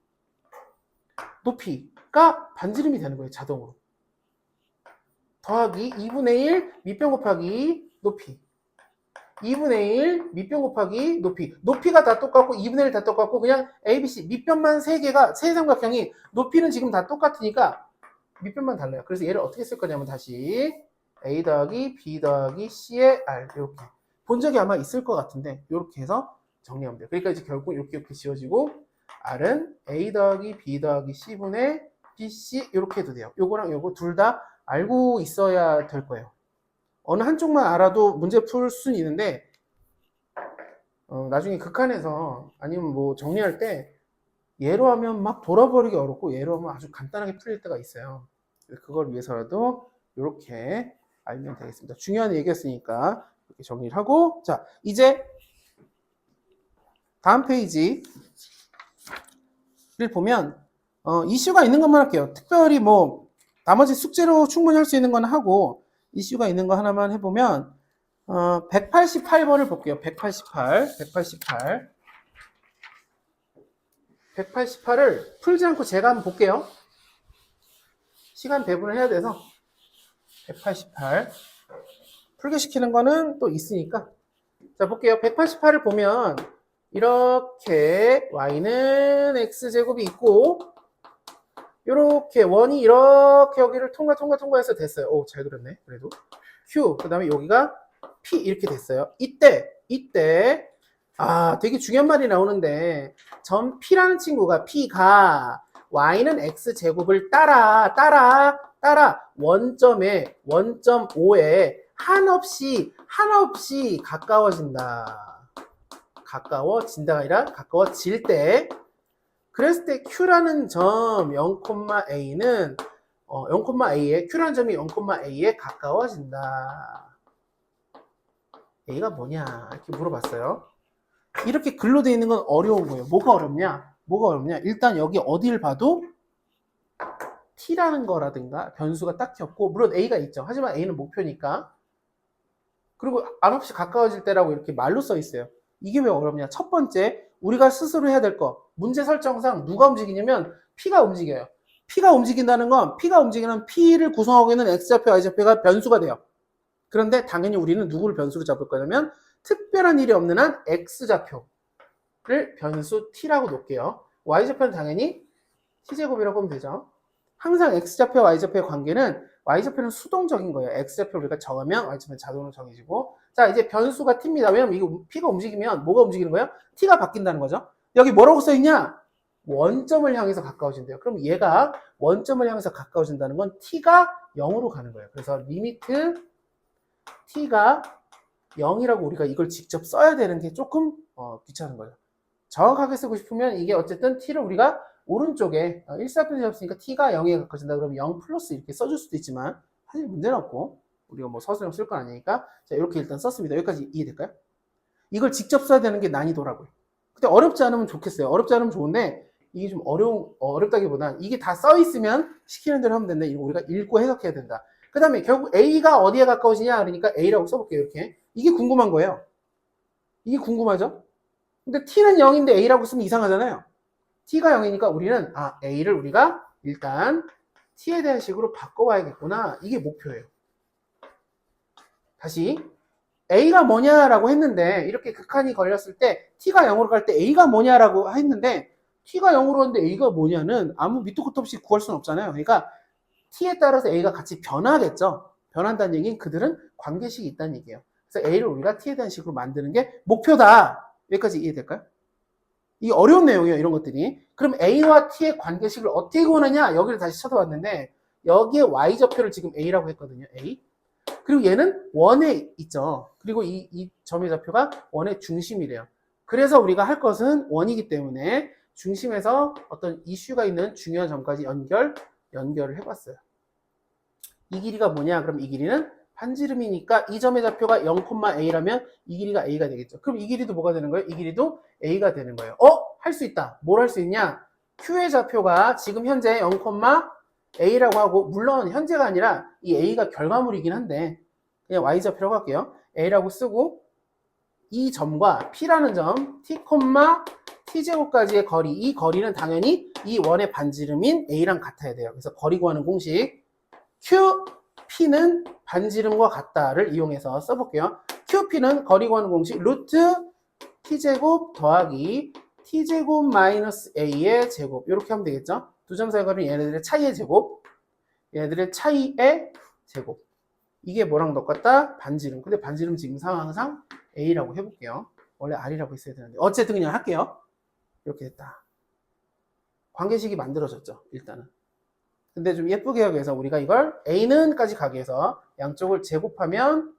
[SPEAKER 1] 높이가 반지름이 되는 거예요. 자동으로. 더하기 2분의 1 밑변 곱하기 높이. 2분의 1 밑변 곱하기 높이. 높이가 다 똑같고 2분의 1 다 똑같고 그냥 ABC 밑변만 3개가 세 삼각형이 높이는 지금 다 똑같으니까 밑변만 달라요. 그래서 얘를 어떻게 쓸 거냐면 다시 A 더하기 B 더하기 C의 R 이렇게 본 적이 아마 있을 것 같은데 이렇게 해서 정리하면 돼요. 그러니까 이제 결국 이렇게 지워지고 R은 A 더하기 B 더하기 C분의 BC 이렇게 해도 돼요. 요거랑 요거 둘 다 알고 있어야 될 거예요. 어느 한쪽만 알아도 문제 풀 수는 있는데 나중에 극한에서 아니면 뭐 정리할 때 얘로 하면 막 돌아버리기 어렵고 얘로 하면 아주 간단하게 풀릴 때가 있어요. 그걸 위해서라도 이렇게 알면 되겠습니다. 중요한 얘기였으니까 이렇게 정리를 하고 자 이제 다음 페이지를 보면 이슈가 있는 것만 할게요. 특별히 뭐 나머지 숙제로 충분히 할 수 있는 건 하고 이슈가 있는 거 하나만 해보면 188번을 볼게요. 188을 풀지 않고 제가 한번 볼게요. 시간 배분을 해야 돼서 188 풀게 시키는 거는 또 있으니까 자 볼게요. 188을 보면 이렇게 y는 x제곱이 있고 이렇게 원이 이렇게 여기를 통과해서 됐어요. 오, 잘 그렸네. 그래도 q 그 다음에 여기가 p 이렇게 됐어요. 이때 되게 중요한 말이 나오는데 점 p라는 친구가 p가 y는 x제곱을 따라 원점에 원점 5에 한없이 가까워진다가 아니라 가까워질 때 그랬을 때 Q라는 점 0,A는 0,A에 Q라는 점이 0,A에 가까워진다. A가 뭐냐 이렇게 물어봤어요. 이렇게 글로 되어 있는 건 어려운 거예요. 뭐가 어렵냐? 일단 여기 어디를 봐도 T라는 거라든가 변수가 딱히 없고 물론 A가 있죠. 하지만 A는 목표니까. 그리고 한없이 가까워질 때라고 이렇게 말로 써 있어요. 이게 왜 어렵냐? 첫 번째 우리가 스스로 해야 될 거 문제 설정상 누가 움직이냐면 P가 움직여요. P가 움직인다는 건 P가 움직이는 P를 구성하고 있는 X좌표, Y좌표가 변수가 돼요. 그런데 당연히 우리는 누구를 변수로 잡을 거냐면 특별한 일이 없는 한 X좌표를 변수 T라고 놓을게요. Y좌표는 당연히 T제곱이라고 하면 되죠. 항상 X좌표, Y좌표의 관계는 Y좌표는 수동적인 거예요. X좌표를 우리가 정하면 Y좌표는 자동으로 정해지고 자 이제 변수가 T입니다. 왜냐면 이게 P가 움직이면 뭐가 움직이는 거예요? T가 바뀐다는 거죠. 여기 뭐라고 써있냐? 원점을 향해서 가까워진대요. 그럼 얘가 원점을 향해서 가까워진다는 건 T가 0으로 가는 거예요. 그래서 리미트 T가 0이라고 우리가 이걸 직접 써야 되는 게 조금 귀찮은 거죠. 정확하게 쓰고 싶으면 이게 어쨌든 T를 우리가 오른쪽에 일사분의 잡았으니까 T가 0에 가까워진다 그러면 0 플러스 이렇게 써줄 수도 있지만 사실 문제는 없고 우리가 뭐 서술형 쓸 건 아니니까 자 이렇게 일단 썼습니다. 여기까지 이해될까요? 이걸 직접 써야 되는 게 난이도라고요. 근데 어렵지 않으면 좋겠어요. 어렵지 않으면 좋은데 이게 좀 어렵다기보단 이게 다 써 있으면 시키는 대로 하면 된다. 이거 우리가 읽고 해석해야 된다. 그 다음에 결국 A가 어디에 가까워지냐 그러니까 A라고 써볼게요. 이렇게 이게 궁금한 거예요. 이게 궁금하죠? 근데 T는 0인데 A라고 쓰면 이상하잖아요. T가 0이니까 우리는 A를 우리가 일단 T에 대한 식으로 바꿔봐야겠구나. 이게 목표예요. 다시 A가 뭐냐라고 했는데 이렇게 극한이 걸렸을 때 T가 0으로 갈 때 A가 뭐냐라고 했는데 T가 0으로 갔는데 A가 뭐냐는 아무 밑도 끝도 없이 구할 수는 없잖아요. 그러니까 T에 따라서 A가 같이 변하겠죠. 변한다는 얘기는 그들은 관계식이 있다는 얘기예요. 그래서 A를 우리가 T에 대한 식으로 만드는 게 목표다. 여기까지 이해될까요? 이게 어려운 내용이에요. 이런 것들이. 그럼 A와 T의 관계식을 어떻게 구하느냐? 여기를 다시 쳐다봤는데 여기에 Y좌표를 지금 A라고 했거든요. A. 그리고 얘는 원에 있죠. 그리고 이 점의 좌표가 원의 중심이래요. 그래서 우리가 할 것은 원이기 때문에 중심에서 어떤 이슈가 있는 중요한 점까지 연결을 해봤어요. 이 길이가 뭐냐? 그럼 이 길이는 반지름이니까 이 점의 좌표가 0,A라면 이 길이가 A가 되겠죠. 그럼 이 길이도 뭐가 되는 거예요? 이 길이도 A가 되는 거예요. 할 수 있다. 뭘 할 수 있냐? Q의 좌표가 지금 현재 0,A라고 하고 물론 현재가 아니라 이 A가 결과물이긴 한데 그냥 Y좌표라고 할게요. A라고 쓰고 이 점과 P라는 점 T, T제곱까지의 거리 이 거리는 당연히 이 원의 반지름인 A랑 같아야 돼요. 그래서 거리 구하는 공식 Q, P는 반지름과 같다를 이용해서 써볼게요. QP는 거리 구하는 공식 루트 t제곱 더하기 t제곱 마이너스 a의 제곱 이렇게 하면 되겠죠. 두 점 사이 거리는 얘네들의 차이의 제곱, 얘네들의 차이의 제곱. 이게 뭐랑 똑같다? 반지름. 근데 반지름 지금 상황상 a라고 해볼게요. 원래 r이라고 했어야 되는데 어쨌든 그냥 할게요. 이렇게 됐다. 관계식이 만들어졌죠. 일단은. 근데 좀 예쁘게 하기 위해서 우리가 이걸 a는까지 가기 위해서 양쪽을 제곱하면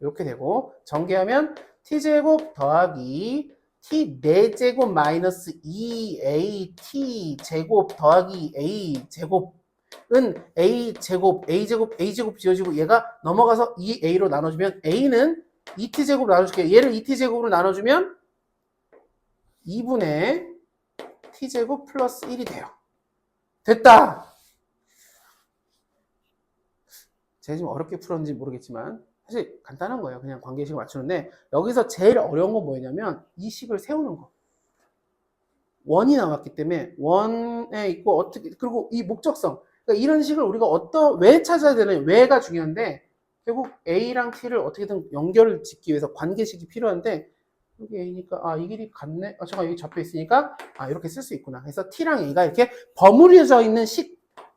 [SPEAKER 1] 이렇게 되고 전개하면 t제곱 더하기 t 4제곱 마이너스 2at 제곱 더하기 a 제곱은 a 제곱 지워지고 얘가 넘어가서 2a로 나눠주면 a는 2t제곱 나눠줄게요. 얘를 2t제곱으로 나눠주면 2분의 t제곱 플러스 1이 돼요. 됐다. 제가 좀 어렵게 풀었는지 모르겠지만 사실 간단한 거예요. 그냥 관계식을 맞추는데 여기서 제일 어려운 건 뭐냐면 이 식을 세우는 거. 원이 나왔기 때문에 원에 있고 어떻게 그리고 이 목적성. 그러니까 이런 식을 우리가 왜 찾아야 되는 왜가 중요한데 결국 A랑 T를 어떻게든 연결을 짓기 위해서 관계식이 필요한데 여기 A니까 이 길이 같네. 잠깐 여기 접혀 있으니까 이렇게 쓸 수 있구나. 그래서 T랑 A가 이렇게 버무려져 있는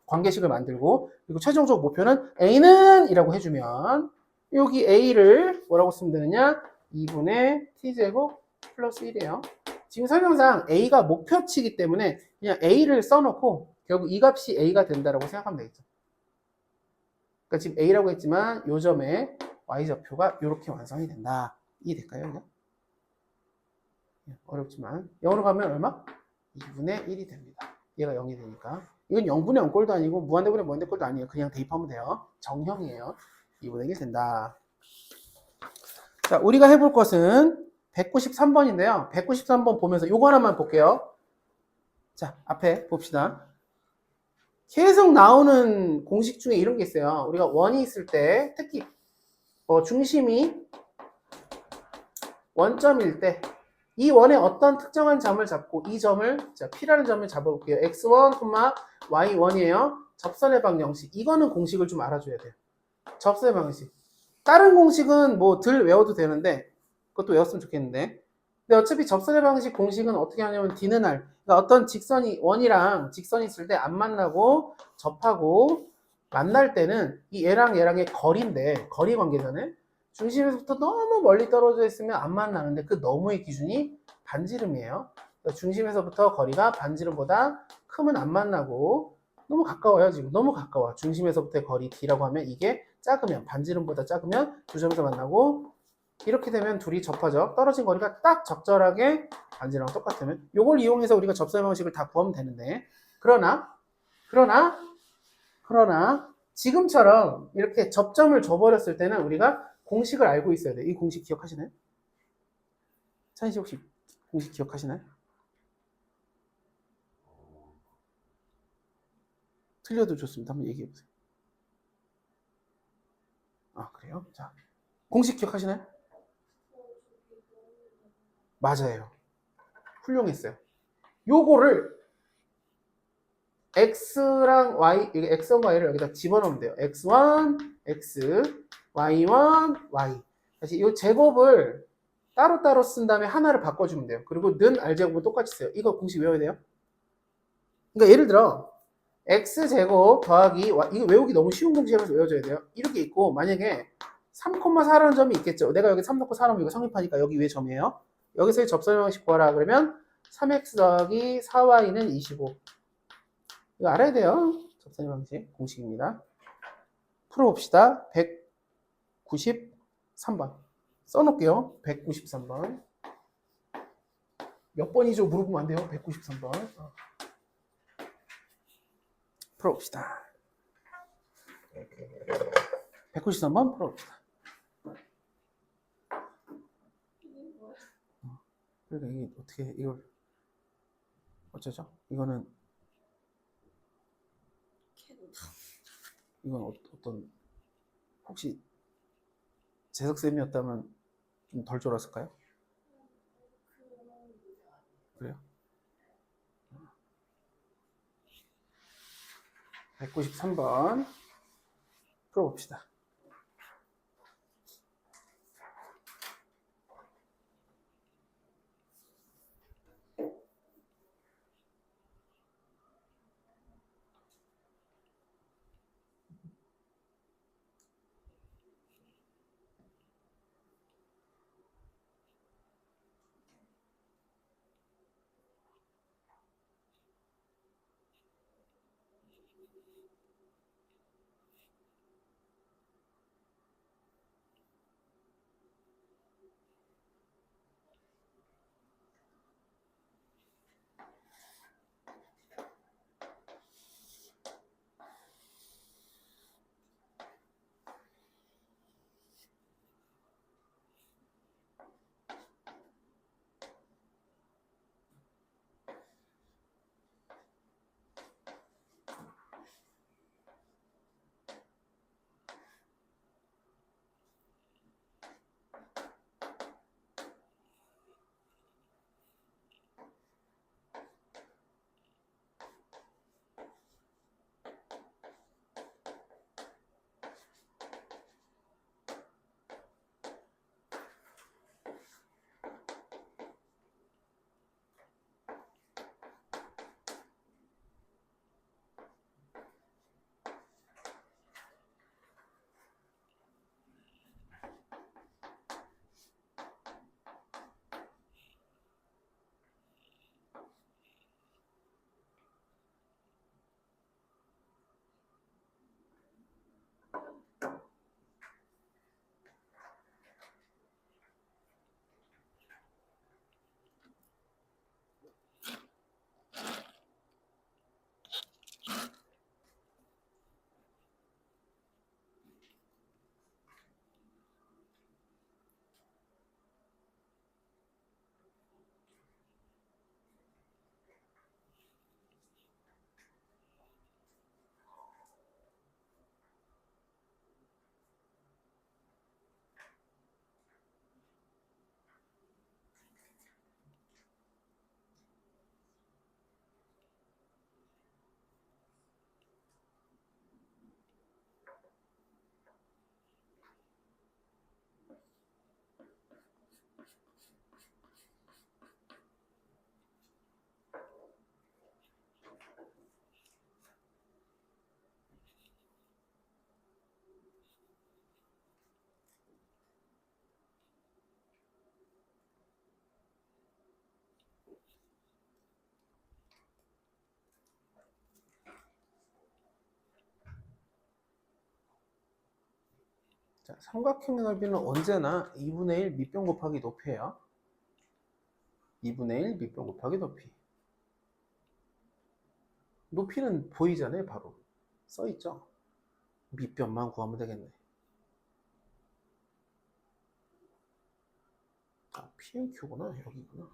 [SPEAKER 1] 관계식을 만들고 그리고 최종적 목표는 A는 이라고 해주면 여기 A를 뭐라고 쓰면 되느냐? 2분의 T제곱 플러스 1이에요. 지금 설명상 A가 목표치이기 때문에 그냥 A를 써놓고 결국 이 값이 A가 된다라고 생각하면 되겠죠. 그러니까 지금 A라고 했지만 요 점에 Y좌표가 이렇게 완성이 된다. 이해될까요? 이거? 어렵지만 영어로 가면 얼마? 2분의 1이 됩니다. 얘가 0이 되니까 이건 0분의 0꼴도 아니고 무한대분의 무한대꼴도 아니에요. 그냥 대입하면 돼요. 정형이에요. 2분의 1 된다. 자, 우리가 해볼 것은 193번인데요. 193번 보면서 요거 하나만 볼게요. 자, 앞에 봅시다. 계속 나오는 공식 중에 이런 게 있어요. 우리가 원이 있을 때 특히 중심이 원점일 때 이 원의 어떤 특정한 점을 잡고 이 점을 P라는 점을 잡아볼게요. x1, y1이에요. 접선의 방정식. 이거는 공식을 좀 알아줘야 돼요. 접선의 방정식. 다른 공식은 뭐 덜 외워도 되는데 그것도 외웠으면 좋겠는데 근데 어차피 접선의 방식 공식은 어떻게 하냐면 D는 R 그러니까 어떤 직선이 원이랑 직선이 있을 때 안 만나고 접하고 만날 때는 이 얘랑 얘랑의 거리인데 거리 관계잖아요. 중심에서부터 너무 멀리 떨어져 있으면 안 만나는데 그 너머의 기준이 반지름이에요. 그러니까 중심에서부터 거리가 반지름보다 크면 안 만나고 너무 가까워요. 지금 너무 가까워. 중심에서부터의 거리 D라고 하면 이게 작으면 반지름보다 작으면 두 점에서 만나고 이렇게 되면 둘이 접하죠. 떨어진 거리가 딱 적절하게 반지름랑 똑같으면 이걸 이용해서 우리가 접선 방식을 다 구하면 되는데 그러나 지금처럼 이렇게 접점을 줘버렸을 때는 우리가 공식을 알고 있어야 돼. 이 공식 기억하시나요? 찬희 씨 혹시 공식 기억하시나요? 틀려도 좋습니다. 한번 얘기해 보세요. 그래요? 자, 공식 기억하시나요? 맞아요. 훌륭했어요. 요거를 x랑 y, x1, y를 여기다 집어넣으면 돼요. x1, x, y1, y. 다시 이 제곱을 따로따로 쓴 다음에 하나를 바꿔주면 돼요. 그리고 는 r제곱은 똑같이 써요. 이거 공식 외워야 돼요. 그러니까 예를 들어 x제곱 더하기 y, 이거 외우기 너무 쉬운 공식이라서 외워줘야 돼요. 이렇게 있고 만약에 3,4라는 점이 있겠죠. 내가 여기 3 넣고 4 넣으면 이거 성립하니까 여기 위에 점이에요. 여기서의 접선의 방식 구하라 그러면 3x 더하기 4y는 25. 이거 알아야 돼요. 접선의 방식 공식입니다. 풀어봅시다. 193번 써놓을게요. 193번 몇 번이죠? 물어보면 안 돼요. 193번 풀어봅시다. 193번 풀어봅시다. 그러니까 이게 어떻게 이걸 어쩌죠? 이건 어떤 혹시 재석쌤이었다면 좀 덜 졸았을까요? 그래요? 193번 풀어봅시다. 자, 삼각형의 넓이는 언제나 2분의 1 밑변 곱하기 높이에요. 2분의 1 밑변 곱하기 높이. 높이는 보이잖아요, 바로. 써있죠? 밑변만 구하면 되겠네. 아, PMQ구나. 여기구나.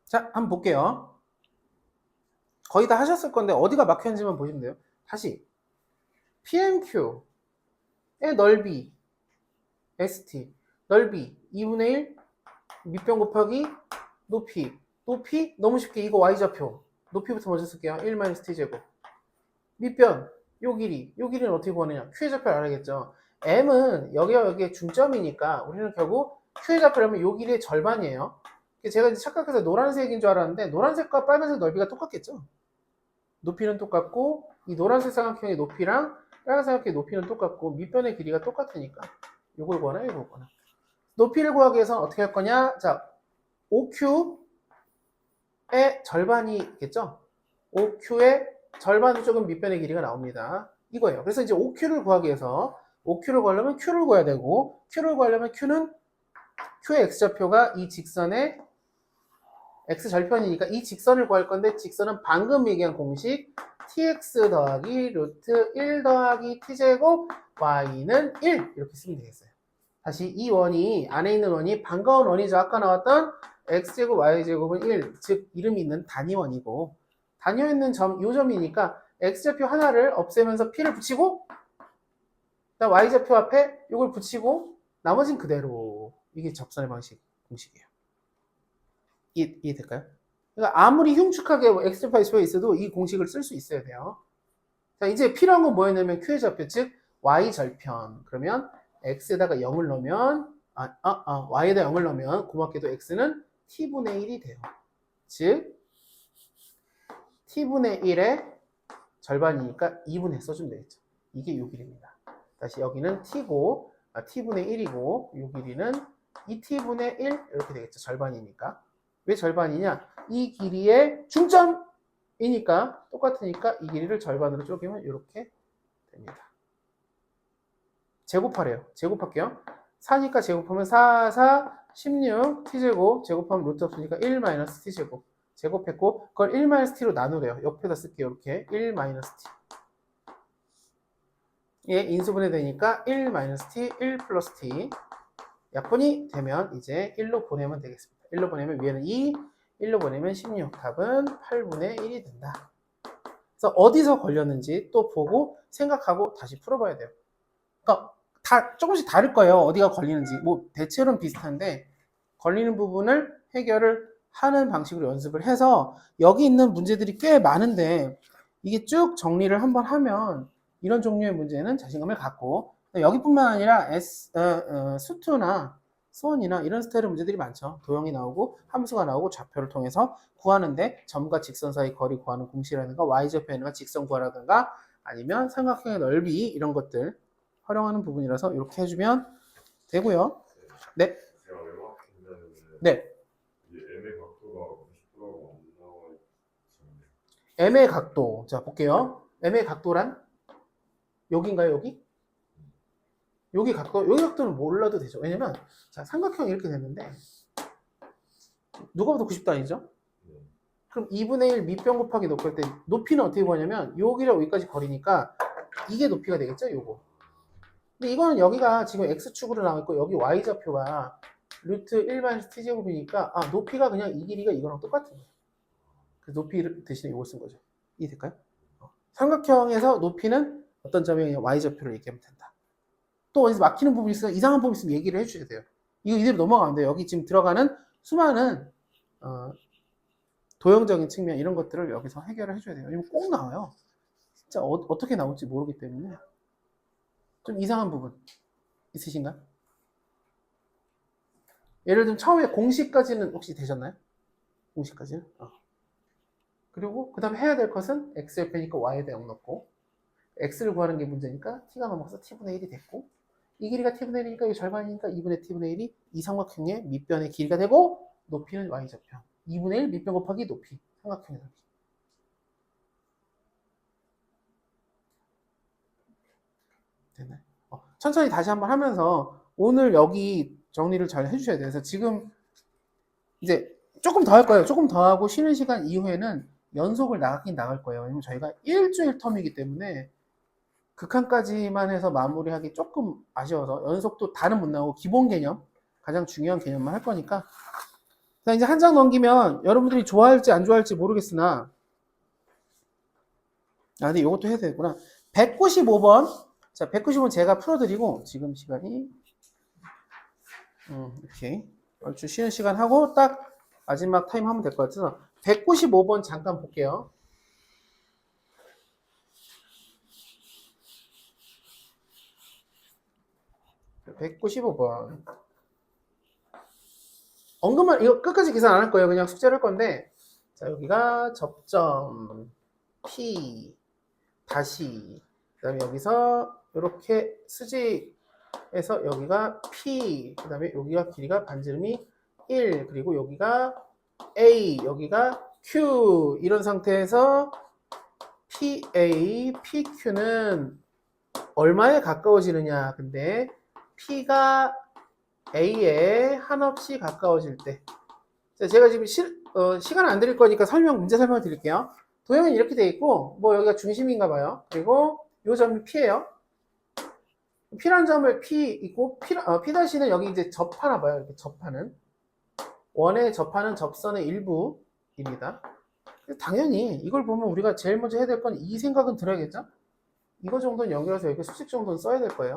[SPEAKER 1] 자, 한번 볼게요. 거의 다 하셨을 건데 어디가 막혔는지만 보시면 돼요. 다시 PMQ의 넓이 ST 넓이 2분의 1 밑변 곱하기 높이 너무 쉽게 이거 Y좌표 높이부터 먼저 쓸게요. 1-t제곱 밑변 요 길이는 어떻게 구하느냐 Q의 좌표를 알아야겠죠. M은 여기와 여기에 중점이니까 우리는 결국 Q의 좌표를 하면 요 길이의 절반이에요. 제가 이제 착각해서 노란색인 줄 알았는데 노란색과 빨간색 넓이가 똑같겠죠. 높이는 똑같고 이 노란색 삼각형의 높이랑 빨간 삼각형의 높이는 똑같고 밑변의 길이가 똑같으니까 요걸 구하나 요걸 구하나. 높이를 구하기 위해서는 어떻게 할 거냐. 자, OQ의 절반이겠죠. OQ의 절반이 조금 밑변의 길이가 나옵니다. 이거예요. 그래서 이제 OQ를 구하기 위해서 OQ를 구하려면 Q를 구해야 되고 Q를 구하려면 Q의 X좌표가 이 직선의 X절편이니까 이 직선을 구할 건데 직선은 방금 얘기한 공식 tx 더하기 루트 1 더하기 t제곱 y는 1 이렇게 쓰면 되겠어요. 다시 이 원이 안에 있는 원이 반가운 원이죠. 아까 나왔던 x제곱 y제곱은 1 즉 이름이 있는 단위원이고 단위에 있는 점 요 점이니까 x좌표 하나를 없애면서 p를 붙이고 그다음 y좌표 앞에 요걸 붙이고 나머지는 그대로 이게 접선의 방식 공식이에요. 이해될까요? 그러니까 아무리 흉측하게 X좌표 Y좌표가 있어도 이 공식을 쓸 수 있어야 돼요. 자, 이제 필요한 건 뭐였냐면 Q의 좌표, 즉 Y절편. 그러면 X에다가 0을 넣으면 Y에다 0을 넣으면 고맙게도 X는 T분의 1이 돼요. 즉 T분의 1의 절반이니까 2분의 써주면 되겠죠. 이게 요 길이입니다. 다시 여기는 T고 T분의 1이고 요 길이는 2T분의 1 이렇게 되겠죠. 절반이니까. 왜 절반이냐? 이 길이의 중점이니까 똑같으니까 이 길이를 절반으로 쪼개면 이렇게 됩니다. 제곱하래요. 제곱할게요. 4니까 제곱하면 4, 16 t제곱 제곱하면 루트 없으니까 1 t제곱 제곱했고 그걸 1-t로 나누래요. 옆에다 쓸게요. 이렇게 1-t 예, 인수분해 되니까 1-t, 1 플러스 t 약분이 되면 이제 1로 보내면 되겠습니다. 1로 보내면 위에는 2, 1로 보내면 16. 답은 8분의 1이 된다. 그래서 어디서 걸렸는지 또 보고 생각하고 다시 풀어봐야 돼요. 그러니까 다 조금씩 다를 거예요. 어디가 걸리는지. 뭐 대체로는 비슷한데 걸리는 부분을 해결을 하는 방식으로 연습을 해서 여기 있는 문제들이 꽤 많은데 이게 쭉 정리를 한번 하면 이런 종류의 문제는 자신감을 갖고 여기뿐만 아니라 수투나 수원이나 이런 스타일의 문제들이 많죠. 도형이 나오고 함수가 나오고 좌표를 통해서 구하는데 점과 직선 사이 거리 구하는 공식이라든가 y좌표라든가 직선 구하라든가 아니면 삼각형의 넓이 이런 것들 활용하는 부분이라서 이렇게 해주면 되고요. 네.
[SPEAKER 3] 제가 외곽했는데
[SPEAKER 1] 네.
[SPEAKER 3] M의 각도가 90도라고 안 나와 있는데
[SPEAKER 1] M의 각도. 자, 볼게요. M의 각도란 여기인가요, 여기? 여기 각도는 몰라도 되죠. 왜냐면 자, 삼각형이 이렇게 됐는데 누가보다 90도 아니죠? 그럼 2분의 1 밑변 곱하기 높이일 때 높이는 어떻게 구하냐면 여기랑 여기까지 거리니까 이게 높이가 되겠죠, 요거. 근데 이거는 여기가 지금 x축으로 나와 있고 여기 y좌표가 루트 1 t제곱이니까 높이가 그냥 이 길이가 이거랑 똑같은 거예요. 그 높이 대신에 이걸 쓴 거죠. 이해될까요? 삼각형에서 높이는 어떤 점이 그냥 y좌표를 얘기하면 된다. 또 어디서 막히는 부분이 있으면 이상한 부분이 있으면 얘기를 해주셔야 돼요. 이거 이대로 넘어가면 돼요. 여기 지금 들어가는 수많은 도형적인 측면 이런 것들을 여기서 해결을 해줘야 돼요. 왜냐면 꼭 나와요. 진짜 어떻게 나올지 모르기 때문에 좀 이상한 부분 있으신가요? 예를 들면 처음에 공식까지는 혹시 되셨나요? 공식까지는? 그리고 그 다음에 해야 될 것은 x절편이니까 y에다 0 넣고 x를 구하는 게 문제니까 t가 넘어가서 t분의 1이 됐고 이 길이가 t분의 1이니까 이거 절반이니까 2분의 t분의 1이 이 삼각형의 밑변의 길이가 되고 높이는 y좌표 2분의 1 밑변 곱하기 높이 삼각형의 넓이 됐나요? 천천히 다시 한번 하면서 오늘 여기 정리를 잘 해주셔야 돼요. 그래서 지금 이제 조금 더 할 거예요. 조금 더 하고 쉬는 시간 이후에는 연속을 나가긴 나갈 거예요. 왜냐면 저희가 일주일 텀이기 때문에 극한까지만 해서 마무리하기 조금 아쉬워서 연속도 다는 못 나오고 기본 개념, 가장 중요한 개념만 할 거니까 자, 이제 한 장 넘기면 여러분들이 좋아할지 안 좋아할지 모르겠으나 근데 이것도 해야 되겠구나. 195번 자, 195번 제가 풀어드리고 지금 시간이 이렇게 얼추 쉬는 시간 하고 딱 마지막 타임 하면 될 것 같아서 195번 잠깐 볼게요. 자, 195번 언급만 이거 끝까지 계산 안 할 거예요. 그냥 숙제를 할 건데 자 여기가 접점 P 다시 그 다음에 여기서 이렇게 수직에서 여기가 P 그 다음에 여기가 길이가 반지름이 1 그리고 여기가 A 여기가 Q 이런 상태에서 PA, PQ는 얼마에 가까워지느냐 근데 P가 A에 한없이 가까워질 때 제가 지금 시간 안 드릴 거니까 문제 설명을 드릴게요. 도형은 이렇게 돼 있고 뭐 여기가 중심인가 봐요. 그리고 이 점이 P예요. P라는 점을 P 있고 P'는 여기 이제 접하나 봐요. 이렇게 접하는 원에 접하는 접선의 일부입니다. 당연히 이걸 보면 우리가 제일 먼저 해야 될 건 이 생각은 들어야겠죠? 이거 정도는 연결해서 여기 수직 정도는 써야 될 거예요.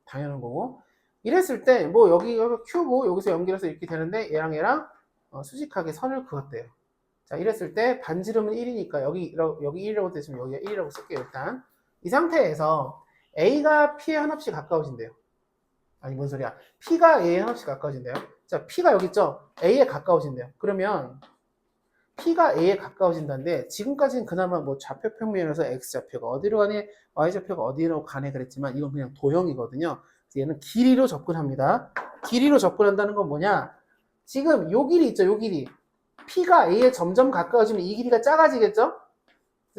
[SPEAKER 1] 당연한 거고 이랬을 때 뭐 여기가 Q고 여기서 연결해서 이렇게 되는데 얘랑 수직하게 선을 그었대요. 자 이랬을 때 반지름은 1이니까 여기 1이라고 되시면 여기가 1이라고 쓸게요. 일단 이 상태에서 A가 P에 한없이 가까워진대요. 아니 뭔 소리야. P가 A에 한없이 가까워진대요. 자 P가 여기 있죠. A에 가까워진대요. 그러면 P가 A에 가까워진다는데 지금까지는 그나마 뭐 좌표 평면에서 X좌표가 어디로 가네 Y좌표가 어디로 가네 그랬지만 이건 그냥 도형이거든요. 얘는 길이로 접근합니다. 길이로 접근한다는 건 뭐냐 지금 요 길이 있죠. 요 길이 P가 A에 점점 가까워지면 이 길이가 작아지겠죠.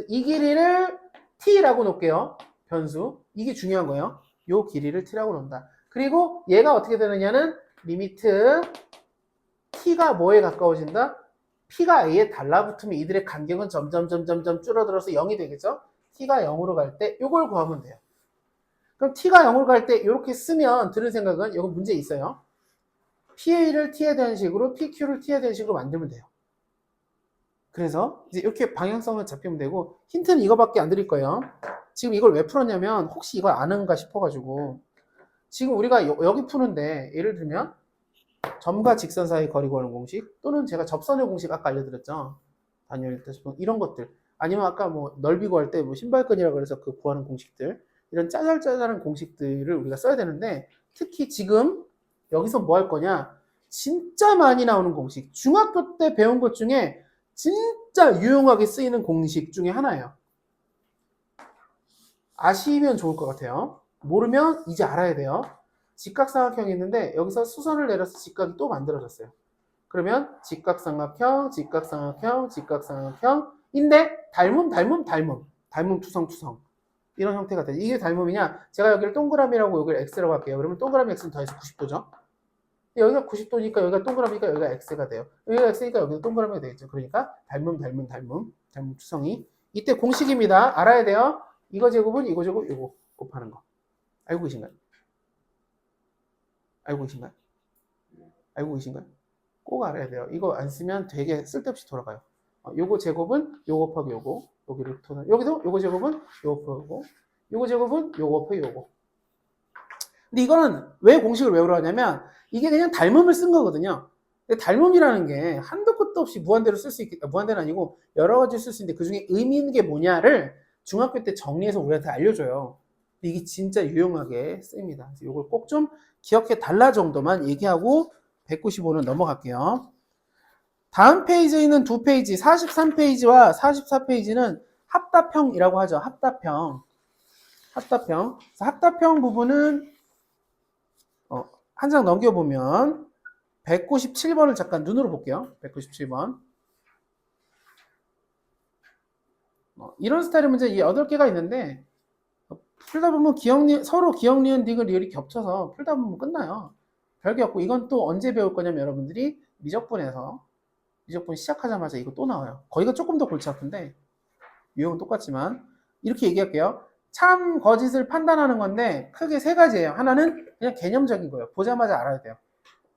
[SPEAKER 1] 이 길이를 T라고 놓을게요. 변수 이게 중요한 거예요. 요 길이를 T라고 놓는다. 그리고 얘가 어떻게 되느냐는 리미트 T가 뭐에 가까워진다? P가 A에 달라붙으면 이들의 간격은 점점 줄어들어서 0이 되겠죠? T가 0으로 갈 때 이걸 구하면 돼요. 그럼 T가 0으로 갈 때 이렇게 쓰면 드는 생각은 이건 문제 있어요. PA를 T에 대한 식으로 PQ를 T에 대한 식으로 만들면 돼요. 그래서 이제 이렇게 방향성을 잡히면 되고 힌트는 이거밖에 안 드릴 거예요. 지금 이걸 왜 풀었냐면 혹시 이걸 아는가 싶어가지고 지금 우리가 여기 푸는데 예를 들면 점과 직선 사이 거리 구하는 공식 또는 제가 접선의 공식 아까 알려드렸죠. 단열 이런 것들 아니면 아까 뭐 넓이 구할 때 뭐 신발끈이라고 해서 그 구하는 공식들 이런 짜잘짜잘한 공식들을 우리가 써야 되는데 특히 지금 여기서 뭐 할 거냐 진짜 많이 나오는 공식 중학교 때 배운 것 중에 진짜 유용하게 쓰이는 공식 중에 하나예요. 아시면 좋을 것 같아요. 모르면 이제 알아야 돼요. 직각삼각형이 있는데 여기서 수선을 내려서 직각이 또 만들어졌어요. 그러면 직각삼각형, 직각삼각형, 직각삼각형인데 닮음, 투성 이런 형태가 돼요. 이게 닮음이냐? 제가 여기를 동그라미라고 여기를 x라고 할게요. 그러면 동그라미 x는 더해서 90도죠. 여기가 90도니까 여기가 동그라미니까 여기가 x가 돼요. 여기가 x니까 여기도 동그라미가 되겠죠. 그러니까 닮음, 투성이 이때 공식입니다. 알아야 돼요. 이거 제곱은 이거 제곱 이거 곱하는 거. 알고 계신가요? 알고 계신가요? 알고 계신가요? 꼭 알아야 돼요. 이거 안 쓰면 되게 쓸데없이 돌아가요. 요거 제곱은 요거 곱하기 요거, 여기를 토는 여기서 요거 제곱은 요거 곱하기 요거, 요거 제곱은 요거 곱하기 요거. 근데 이거는 왜 공식을 외우려 하냐면 이게 그냥 닮음을 쓴 거거든요. 근데 닮음이라는 게 한도 끝도 없이 무한대로 쓸 수 있겠다. 무한대는 아니고 여러 가지 쓸 수 있는데 그 중에 의미 있는 게 뭐냐를 중학교 때 정리해서 우리한테 알려줘요. 근데 이게 진짜 유용하게 쓰입니다. 그래서 이걸 꼭 좀 기억해 달라 정도만 얘기하고 195는 넘어갈게요. 다음 페이지에 있는 두 페이지 43페이지와 44페이지는 합답형이라고 하죠. 합답형. 합답형 부분은 한 장 넘겨보면 197번을 잠깐 눈으로 볼게요. 197번. 이런 스타일의 문제 8개가 있는데 풀다 보면 서로 기억, 니은, 디귿, 리을이 겹쳐서 풀다 보면 끝나요. 별게 없고 이건 또 언제 배울 거냐면 여러분들이 미적분 시작하자마자 이거 또 나와요. 거기가 조금 더 골치 아픈데 유형은 똑같지만 이렇게 얘기할게요. 참, 거짓을 판단하는 건데 크게 세 가지예요. 하나는 그냥 개념적인 거예요. 보자마자 알아야 돼요.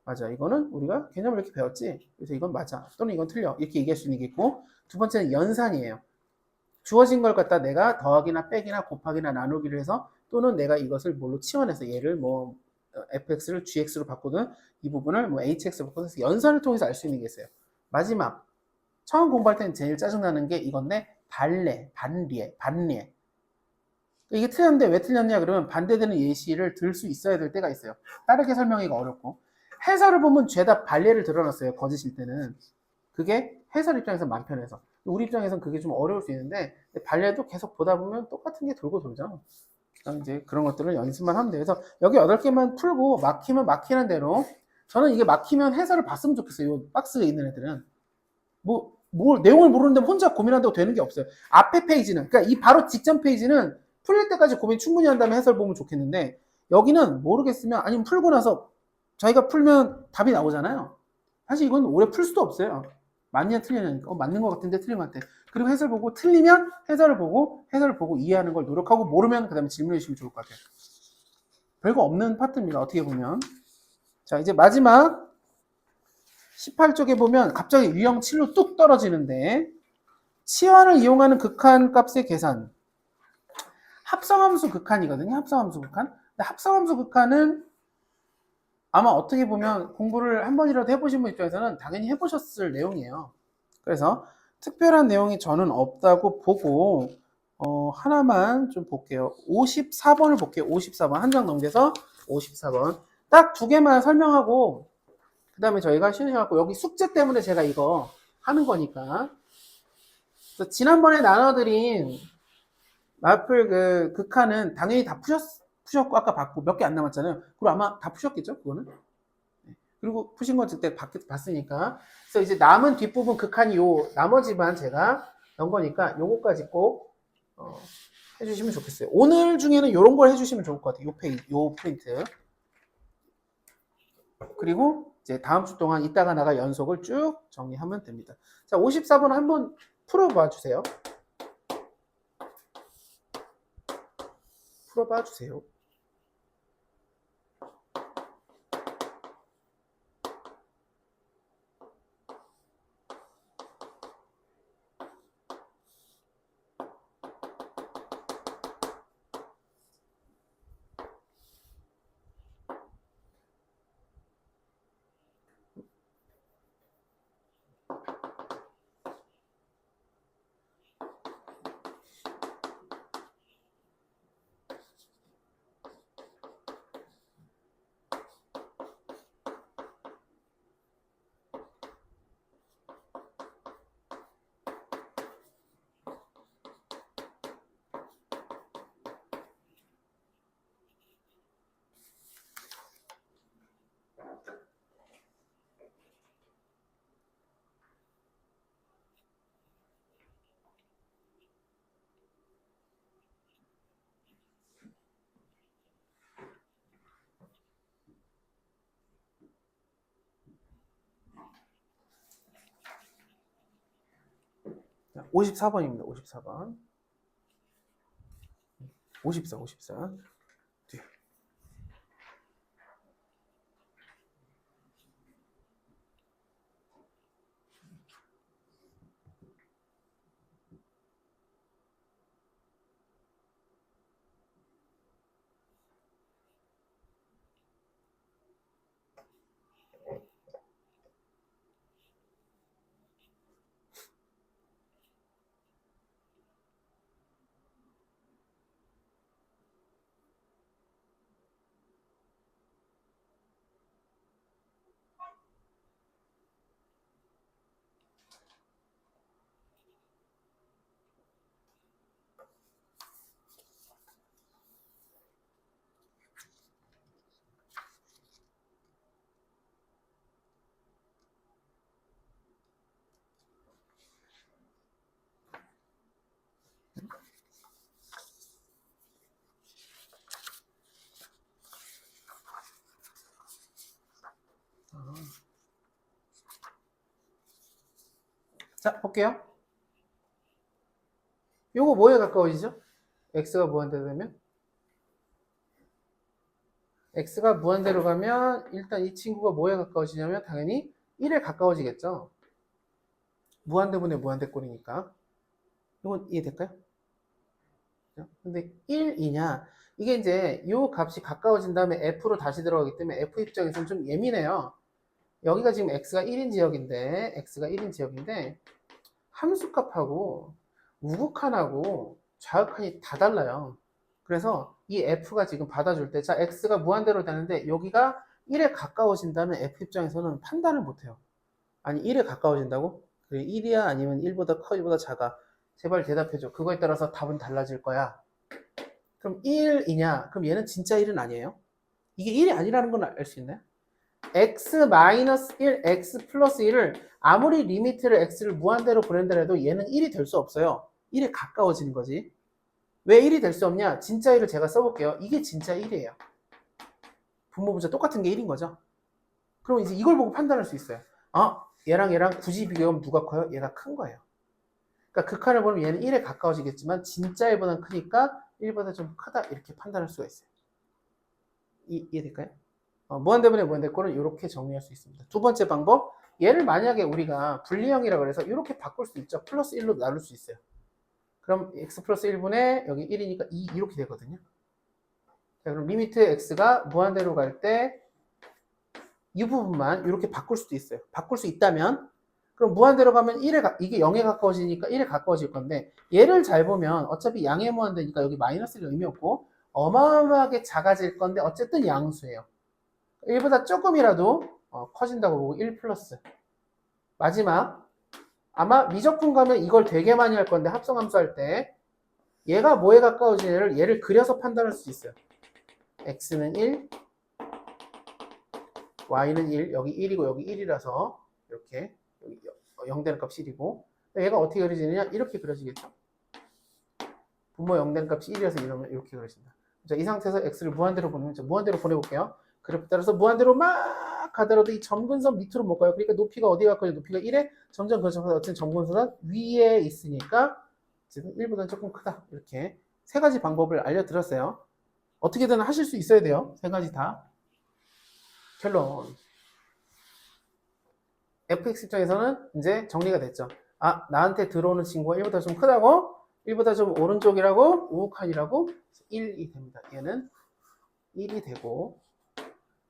[SPEAKER 1] 맞아, 이거는 우리가 개념을 이렇게 배웠지. 그래서 이건 맞아 또는 이건 틀려 이렇게 얘기할 수 있는 게 있고, 두 번째는 연산이에요. 주어진 걸 갖다 내가 더하기나 빼기나 곱하기나 나누기를 해서 또는 내가 이것을 뭘로 치환해서 얘를 뭐 fx를 gx로 바꾸든 이 부분을 뭐 hx로 바꾸든 연산을 통해서 알 수 있는 게 있어요. 마지막 처음 공부할 때는 제일 짜증나는 게 이건데 반리에. 이게 틀렸는데 왜 틀렸냐 그러면 반대되는 예시를 들 수 있어야 될 때가 있어요. 빠르게 설명하기가 어렵고 해설을 보면 죄다 반례를 들어놨어요. 거짓일 때는. 그게 해설 입장에서 마음 편해서. 우리 입장에서는 그게 좀 어려울 수 있는데 반례도 계속 보다 보면 똑같은 게 돌고 돌죠. 이제 그런 것들을 연습만 하면 돼요. 그래서 여기 8개만 풀고 막히면 막히는 대로, 저는 이게 막히면 해설을 봤으면 좋겠어요. 이 박스에 있는 애들은. 내용을 모르는데 혼자 고민한다고 되는 게 없어요. 앞에 페이지는, 그러니까 이 바로 직전 페이지는 풀릴 때까지 고민 충분히 한 다음에 해설 보면 좋겠는데 여기는 모르겠으면, 아니면 풀고 나서 자기가 풀면 답이 나오잖아요. 사실 이건 오래 풀 수도 없어요. 맞냐 틀리냐니까 맞는 것 같은데 틀린 것 같아. 그리고 해설 보고 틀리면 해설을 보고 이해하는 걸 노력하고, 모르면 그 다음에 질문해 주시면 좋을 것 같아요. 별거 없는 파트입니다. 어떻게 보면. 자, 이제 마지막 18쪽에 보면 갑자기 유형 7로 뚝 떨어지는데, 치환을 이용하는 극한 값의 계산. 합성함수 극한이거든요. 합성함수 극한. 근데 합성함수 극한은 아마 어떻게 보면 공부를 한 번이라도 해보신 분 입장에서는 당연히 해보셨을 내용이에요. 그래서 특별한 내용이 저는 없다고 보고 하나만 좀 볼게요. 54번을 볼게요. 54번 한 장 넘겨서 54번 딱 두 개만 설명하고 그 다음에 저희가 쉬는 시간 갖고, 여기 숙제 때문에 제가 이거 하는 거니까. 그래서 지난번에 나눠드린 마플 그 극한은 당연히 다 푸셨고 아까 봤고 몇 개 안 남았잖아요. 그리고 아마 다 푸셨겠죠, 그거는. 그리고 푸신 건 그때 봤으니까. 그래서 이제 남은 뒷부분 극한이 요 나머지만 제가 넣은 거니까 요거까지 꼭 해주시면 좋겠어요. 오늘 중에는 요런 걸 해주시면 좋을 것 같아요. 요 페이지, 요 프린트. 그리고 이제 다음 주 동안 이따가 나갈 연속을 쭉 정리하면 됩니다. 자, 54번 한번 풀어봐 주세요. 풀어봐 주세요. 자, 54번입니다. 54번. 54. 자, 볼게요. 요거 뭐에 가까워지죠? x가 무한대로 되면? x가 무한대로 가면 일단 이 친구가 뭐에 가까워지냐면 당연히 1에 가까워지겠죠. 무한대분의 무한대꼴이니까. 이건 이해될까요? 근데 1이냐? 이게 이제 요 값이 가까워진 다음에 f로 다시 들어가기 때문에 f 입장에서는 좀 예민해요. 여기가 지금 x가 1인 지역인데 함수값하고 우극한하고 좌극한이 다 달라요. 그래서 이 f가 지금 받아줄 때, 자, x가 무한대로 되는데 여기가 1에 가까워진다면 f 입장에서는 판단을 못해요. 아니, 1에 가까워진다고? 그래, 1이야? 아니면 1보다 커, 1보다 작아? 제발 대답해줘. 그거에 따라서 답은 달라질 거야. 그럼 1이냐? 그럼 얘는 진짜 1은 아니에요? 이게 1이 아니라는 건 알 수 있나요? x-1, x 플러스 1을 아무리 리미트를 x를 무한대로 보낸다 해도 얘는 1이 될 수 없어요. 1에 가까워지는 거지. 왜 1이 될 수 없냐? 진짜 1을 제가 써볼게요. 이게 진짜 1이에요. 분모분자 똑같은 게 1인 거죠. 그럼 이제 이걸 보고 판단할 수 있어요. 얘랑 굳이 비교하면 누가 커요? 얘가 큰 거예요. 그러니까 극한을 보면 얘는 1에 가까워지겠지만 진짜 1보다는 크니까 1보다 좀 크다 이렇게 판단할 수가 있어요. 이해될까요? 무한대분의 무한대꼴은 이렇게 정리할 수 있습니다. 두 번째 방법, 얘를 만약에 우리가 분리형이라고 해서 이렇게 바꿀 수 있죠. 플러스 1로 나눌 수 있어요. 그럼 x 플러스 1분의 여기 1이니까 2 이렇게 되거든요. 자, 그럼 리미트 x가 무한대로 갈 때 이 부분만 이렇게 바꿀 수도 있어요. 바꿀 수 있다면 그럼 무한대로 가면 이게 0에 가까워지니까 1에 가까워질 건데 얘를 잘 보면 어차피 양의 무한대니까 여기 마이너스는 의미 없고 어마어마하게 작아질 건데 어쨌든 양수예요. 1보다 조금이라도 커진다고 보고 1 플러스 마지막 아마 미적분 가면 이걸 되게 많이 할 건데 합성함수 할 때 얘가 뭐에 가까워지냐를 얘를 그려서 판단할 수 있어요. x는 1 y는 1 여기 1이고 여기 1이라서 이렇게 여기 0 되는 값이 1이고 얘가 어떻게 그려지느냐 이렇게 그려지겠죠. 분모 0 되는 값이 1이라서 이러면 이렇게 그려진다. 자, 이 상태에서 x를 무한대로 보내면 무한대로 보내볼게요. 그래프에 따라서 무한대로 막 가더라도 이 점근선 밑으로 못 가요. 그러니까 높이가 어디에 가까워요? 높이가 1에 점점 근접해서 어쨌든 점근선은 위에 있으니까 지금 1보다는 조금 크다. 이렇게 세 가지 방법을 알려드렸어요. 어떻게든 하실 수 있어야 돼요. 세 가지 다. 결론. fx 입장에서는 이제 정리가 됐죠. 나한테 들어오는 친구가 1보다 좀 크다고? 1보다 좀 오른쪽이라고? 우극한이라고? 1이 됩니다. 얘는 1이 되고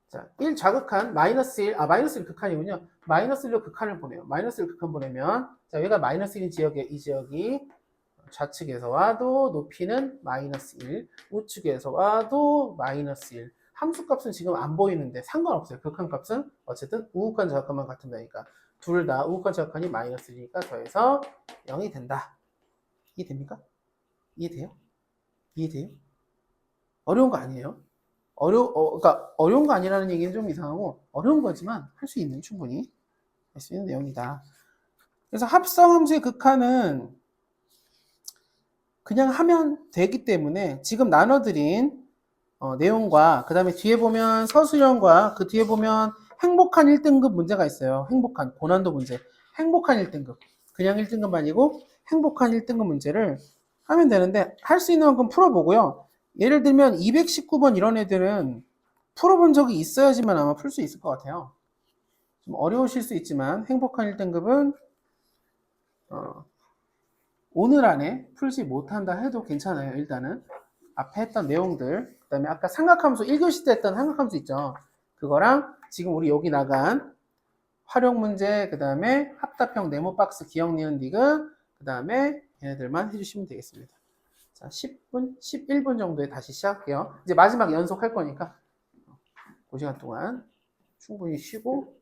[SPEAKER 1] 자, 1 좌극한 마이너스 1, 마이너스 1 극한이군요. 마이너스 1로 극한을 보내요. 마이너스 1 극한 보내면 자, 여기가 마이너스 1인 지역이에요. 이 지역이 좌측에서 와도 높이는 마이너스 1, 우측에서 와도 마이너스 1. 함수값은 지금 안 보이는데 상관없어요. 극한값은 어쨌든 우극한 좌극한만 같은다니까. 둘 다 우극한 좌극한이 마이너스 1이니까 더해서 0이 된다. 이해됩니까? 이해돼요? 이해돼요? 어려운 거 아니에요? 그러니까 어려운 거 아니라는 얘기는 좀 이상하고 어려운 거지만 할 수 있는 충분히 할 수 있는 내용이다. 그래서 합성함수의 극한은 그냥 하면 되기 때문에 지금 나눠드린 내용과 그 다음에 뒤에 보면 서술형과 그 뒤에 보면 행복한 1등급 문제가 있어요. 행복한 고난도 문제. 행복한 1등급. 그냥 1등급 아니고 행복한 1등급 문제를 하면 되는데 할 수 있는 만큼 풀어보고요. 예를 들면 219번 이런 애들은 풀어본 적이 있어야지만 아마 풀 수 있을 것 같아요. 좀 어려우실 수 있지만 행복한 1등급은 오늘 안에 풀지 못한다 해도 괜찮아요. 일단은 앞에 했던 내용들 그 다음에 아까 삼각함수 1교시 때 했던 삼각함수 있죠. 그거랑 지금 우리 여기 나간 활용 문제 그 다음에 합답형 네모 박스 기억 니은 디귿 그 다음에 얘네들만 해주시면 되겠습니다. 자, 10분, 11분 정도에 다시 시작할게요. 이제 마지막 연속할 거니까 그 시간 동안 충분히 쉬고